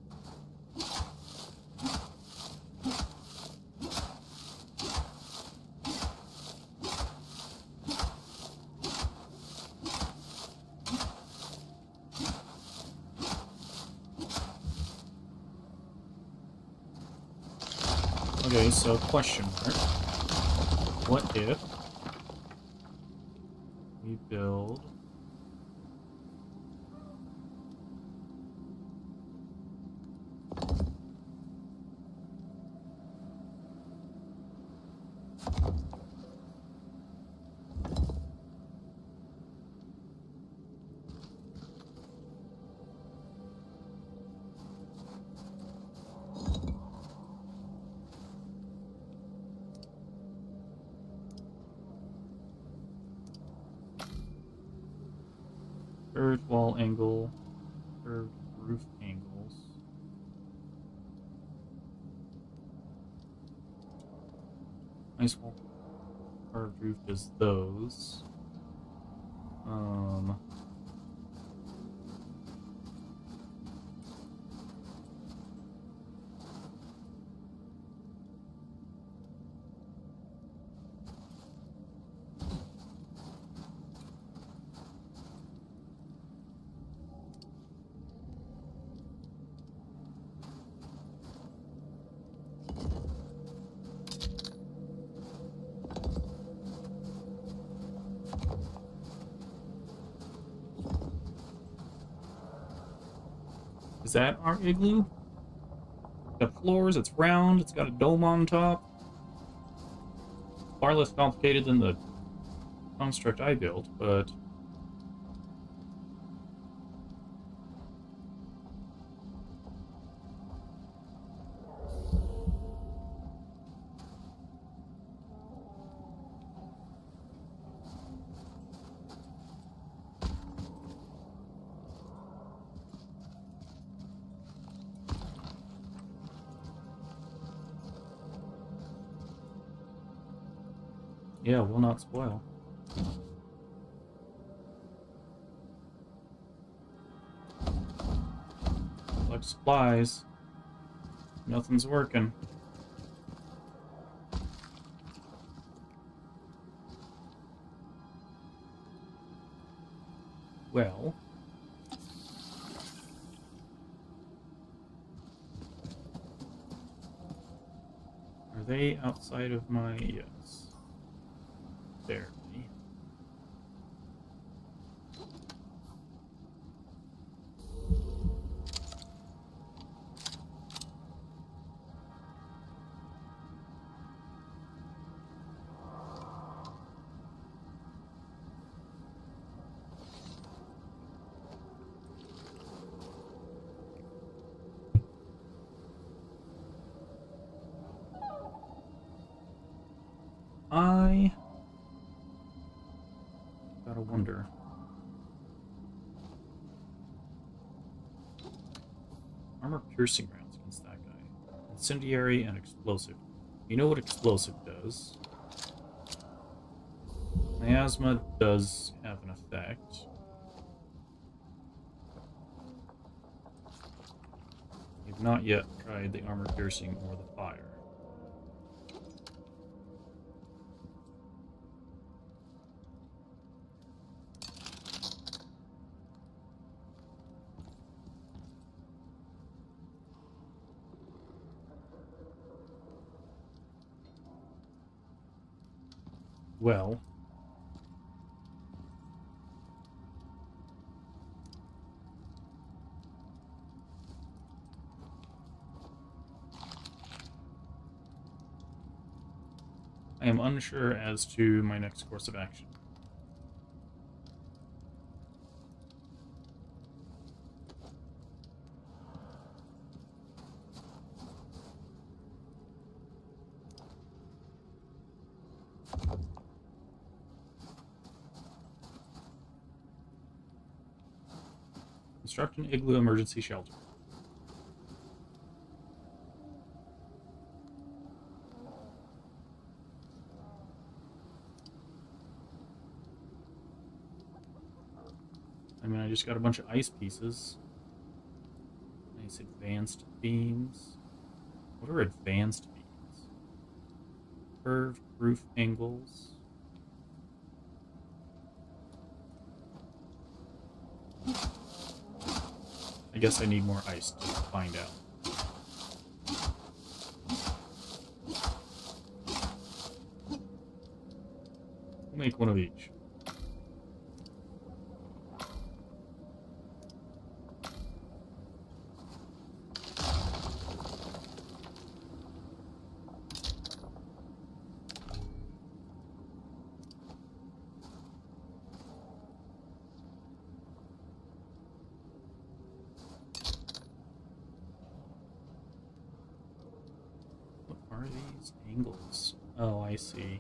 A: Okay, so question mark. What if we build Curved wall angle, curved roof angles. Nice wall. Carved roof does those. Is that our igloo? It's got floors, it's round, it's got a dome on top. Far less complicated than the construct I built, but... yeah, will not spoil. Collect supplies. Nothing's working. Well... are they outside of my... yes. Barely. I gotta wonder. Armor piercing rounds against that guy. Incendiary and explosive. You know what explosive does. Miasma does have an effect. We've not yet tried the armor piercing or the fire. Well, I am unsure as to my next course of action. Construct an igloo emergency shelter. I mean, I just got a bunch of ice pieces. Nice advanced beams. What are advanced beams? Curved roof angles. I guess I need more ice to find out. We'll make one of each. are these angles? Oh, I see.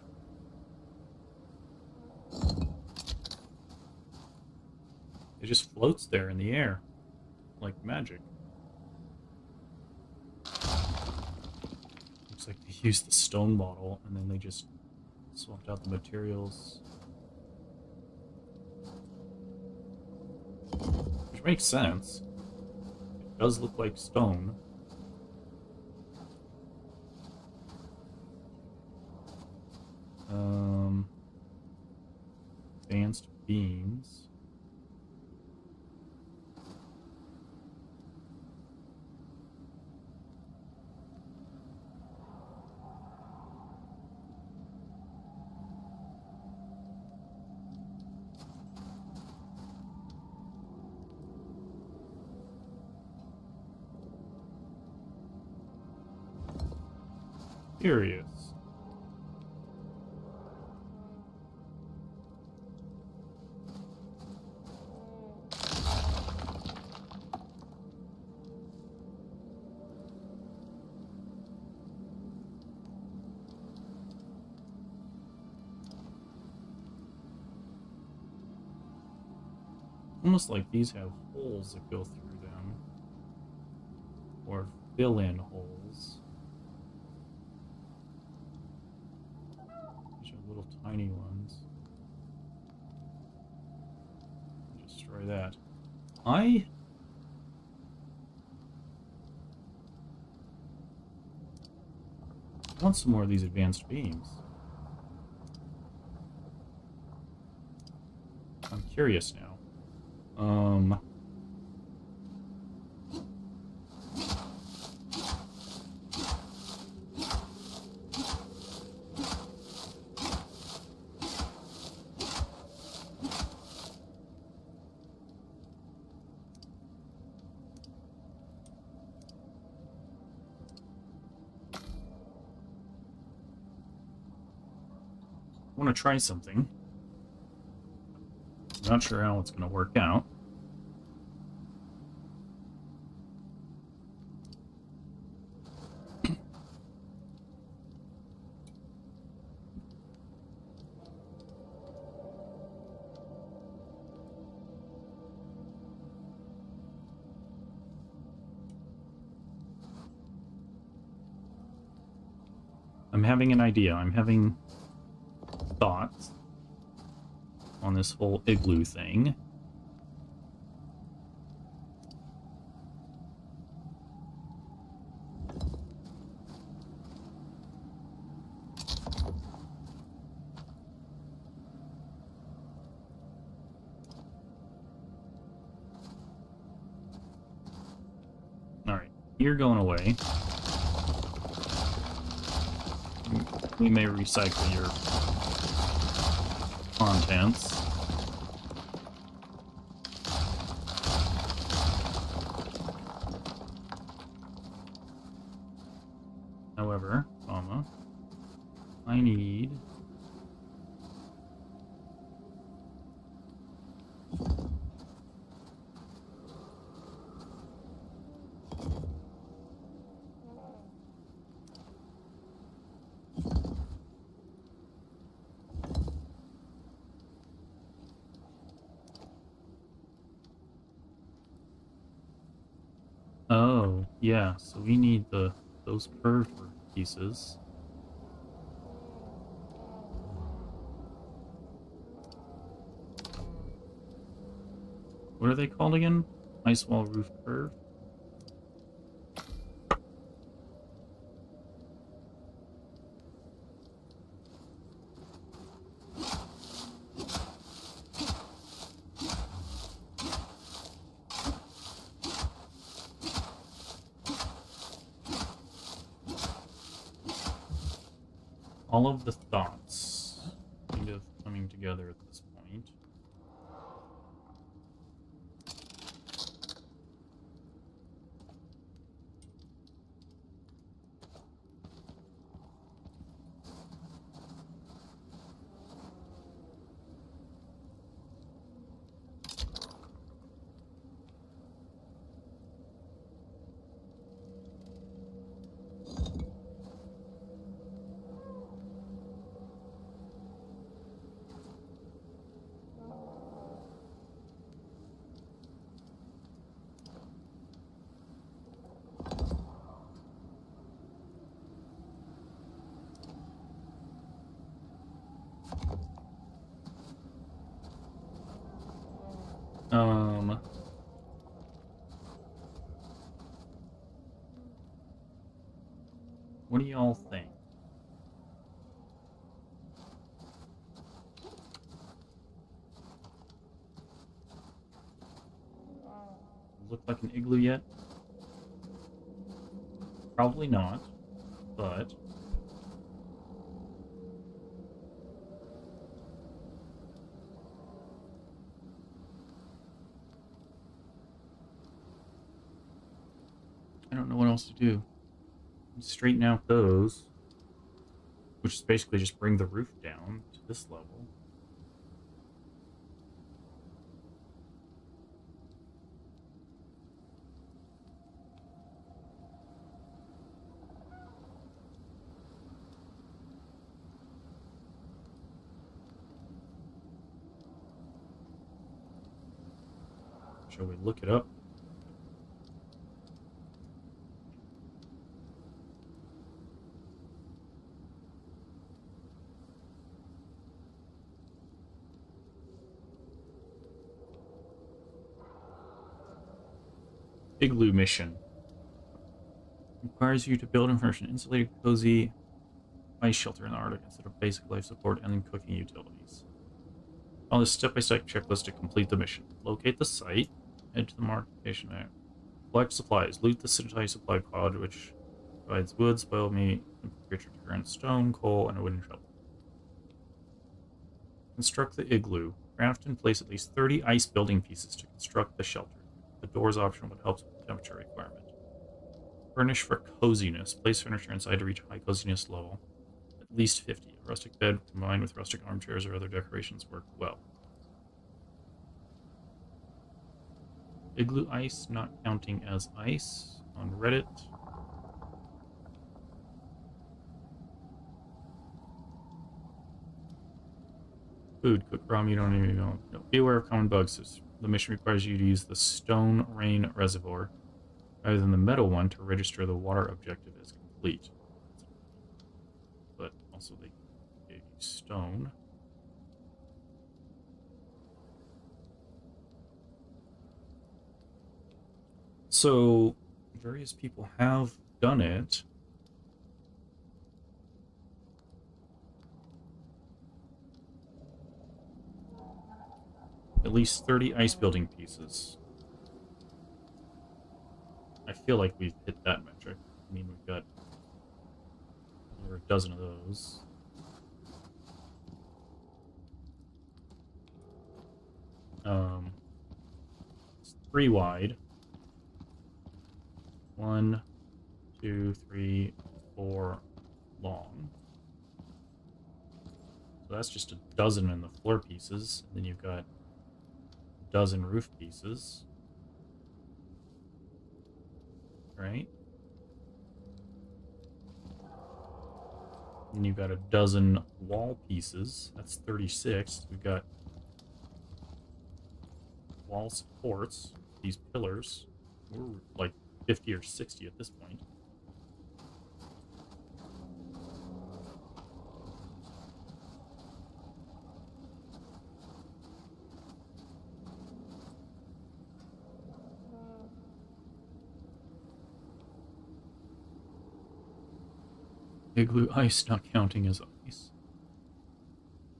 A: It just floats there in the air, like magic. Looks like they used the stone bottle, and then they just swapped out the materials. Which makes sense. It does look like stone. Advanced beams. Curious. Almost like these have holes that go through them. Or fill-in holes. These are little tiny ones. Destroy that. I want some more of these advanced beams. I'm curious now. I want to try something. Not sure how it's going to work out. I'm having an idea. I'm having thoughts on this whole igloo thing. Alright, you're going away. We may recycle your contents. However, I need oh, yeah, so we need those curved pieces. What are they called again? Ice wall roof curve? All of the thoughts kind of coming together at this point. What do y'all think? Look like an igloo yet? Probably not, but I don't know what else to do. Straighten out those, which is basically just bring the roof down to this level. Shall we look it up? Igloo mission. Requires you to build and furnish an insulated, cozy ice shelter in the Arctic instead of basic life support and cooking utilities. Follow this step-by-step checklist to complete the mission. Locate the site, head to the marked location map. Collect supplies. Loot the Sintai supply pod, which provides wood, spoiled meat, creature deterrent, stone, coal, and a wooden shovel. Construct the igloo. Craft and place at least 30 ice building pieces to construct the shelter. The doors option would help with the temperature requirement. Furnish for coziness. Place furniture inside to reach high coziness level. At least 50. A rustic bed combined with rustic armchairs or other decorations work well. Igloo ice not counting as ice on Reddit. Food. Cook raw meat, don't even know. No. Be aware of common bugs. The mission requires you to use the Stone Rain Reservoir rather than the metal one to register the water objective as complete. But also they gave you stone. So various people have done it. At least 30 ice building pieces. I feel like we've hit that metric. I mean, we've got over a dozen of those. It's 3 wide. 1, 2, 3, 4 long. So that's just a dozen in the floor pieces. And then you've got a dozen roof pieces. Right? And you've got a dozen wall pieces. That's 36. We've got wall supports, these pillars. We're like 50 or 60 at this point. Igloo ice not counting as ice.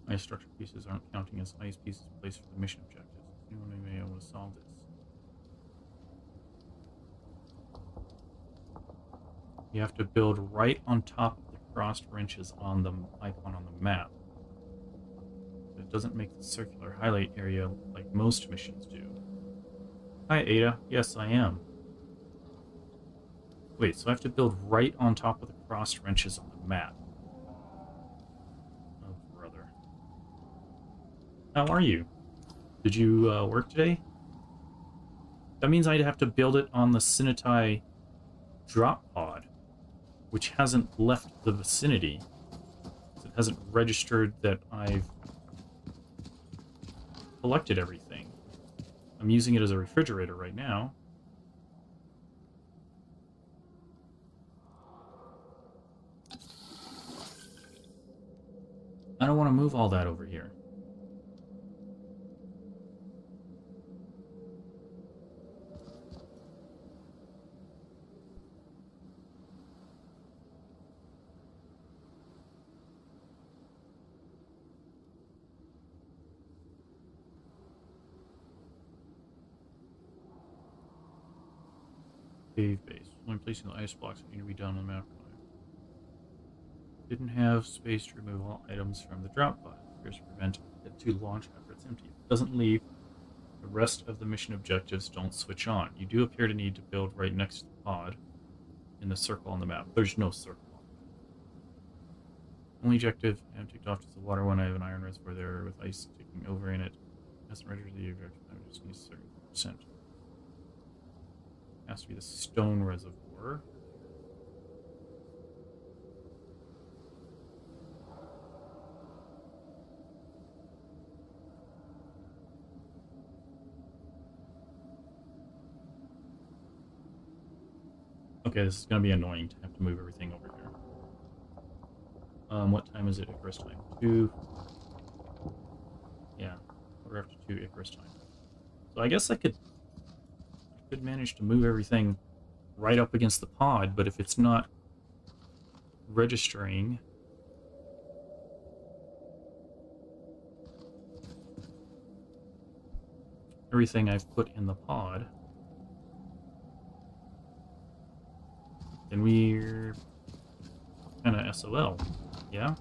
A: Ice structure pieces aren't counting as ice pieces placed for the mission objectives. Anyone may be able to solve this. You have to build right on top of the crossed wrenches on the icon on the map. It doesn't make the circular highlight area like most missions do. Hi, Ada. Yes, I am. Wait, so I have to build right on top of the crossed wrenches on the map. Oh, brother. How are you? Did you work today? That means I'd have to build it on the Sintai drop pod, which hasn't left the vicinity. It hasn't registered that I've collected everything. I'm using it as a refrigerator right now. I don't want to move all that over here. Cave base. Only placing the ice blocks that need to be done on the map. Didn't have space to remove all items from the drop pod. Appears to prevent it to launch after it's empty. If it doesn't leave, the rest of the mission objectives don't switch on. You do appear to need to build right next to the pod in the circle on the map. There's no circle. Only objective I have ticked off is the water one. I have an iron reservoir there with ice ticking over in it. Hasn't registered the objective. I just need 30%. Has to be the stone reservoir. Okay, this is going to be annoying to have to move everything over here. What time is it? Icarus time. 2. Yeah, we're after 2 Icarus time. So I guess I could manage to move everything right up against the pod, but if it's not registering... everything I've put in the pod, then we're kind of SOL, yeah?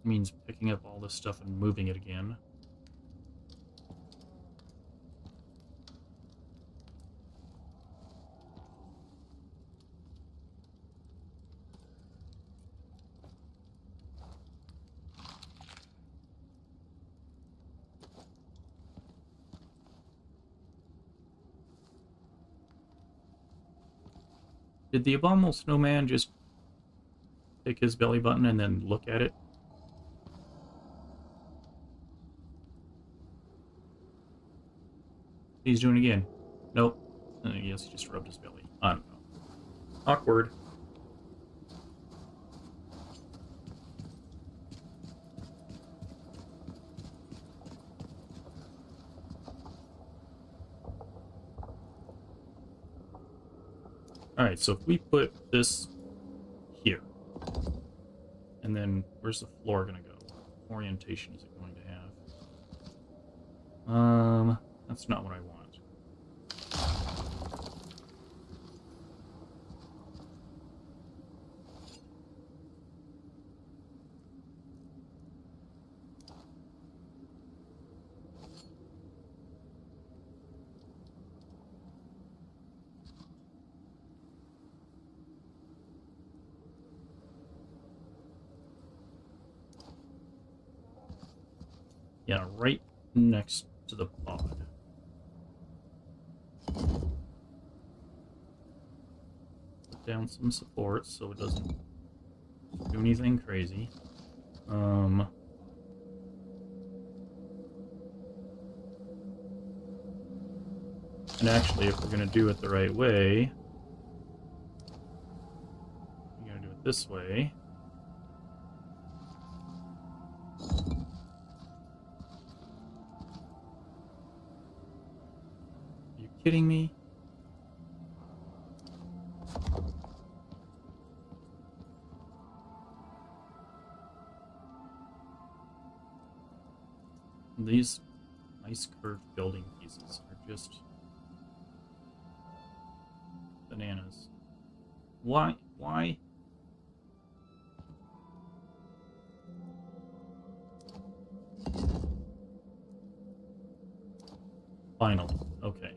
A: Means picking up all this stuff and moving it again. Did the abominable snowman just take his belly button and then look at it? He's doing it again. Nope. I guess he just rubbed his belly. I don't know. Awkward. Alright, so if we put this here, and then where's the floor going to go? What orientation is it going to have? That's not what I want. Yeah, right next to the pod. Put down some supports so it doesn't do anything crazy. And actually, if we're going to do it the right way, we're going to do it this way. Kidding me? These nice curved building pieces are just bananas. Why? Why? Finally. Okay.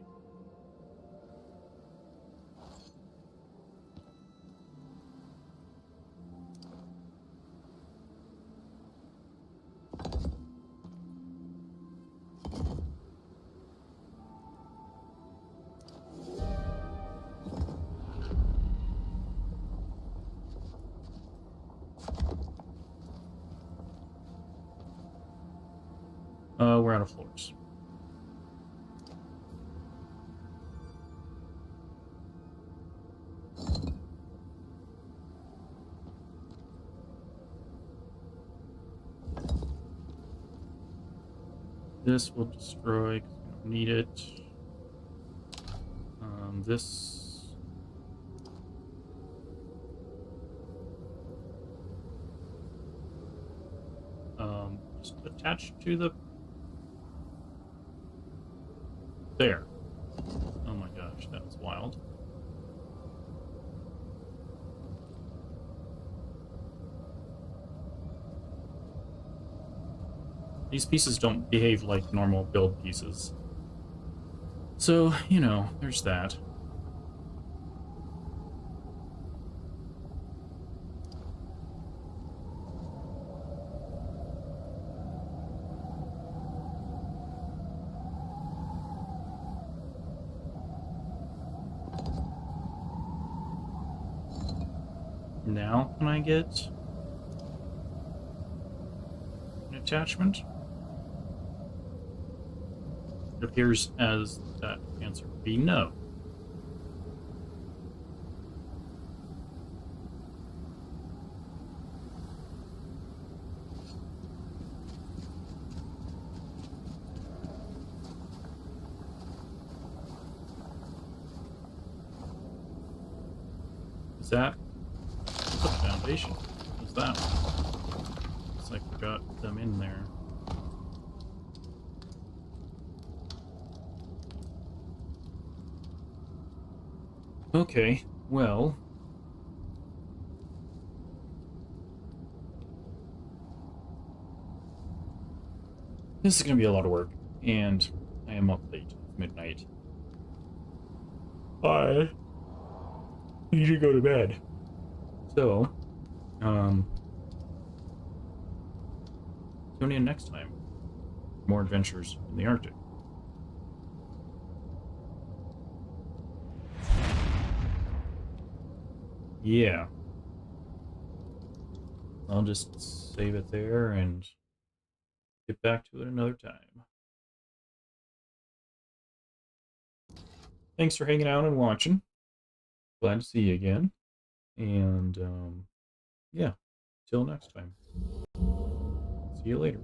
A: We're out of floors. This will destroy because we don't need it. This... just attached to the... There. Oh my gosh, that was wild. These pieces don't behave like normal build pieces. So, you know, there's that. Now can I get an attachment? It appears as that answer would be no. Is that the foundation? What's that one? Looks like we got them in there. Okay, well... This is going to be a lot of work, and I am up late. It's midnight. I need to go to bed. So, tune in next time. More adventures in the Arctic. Yeah. I'll just save it there and get back to it another time. Thanks for hanging out and watching. Glad to see you again. And, yeah, till next time. See you later.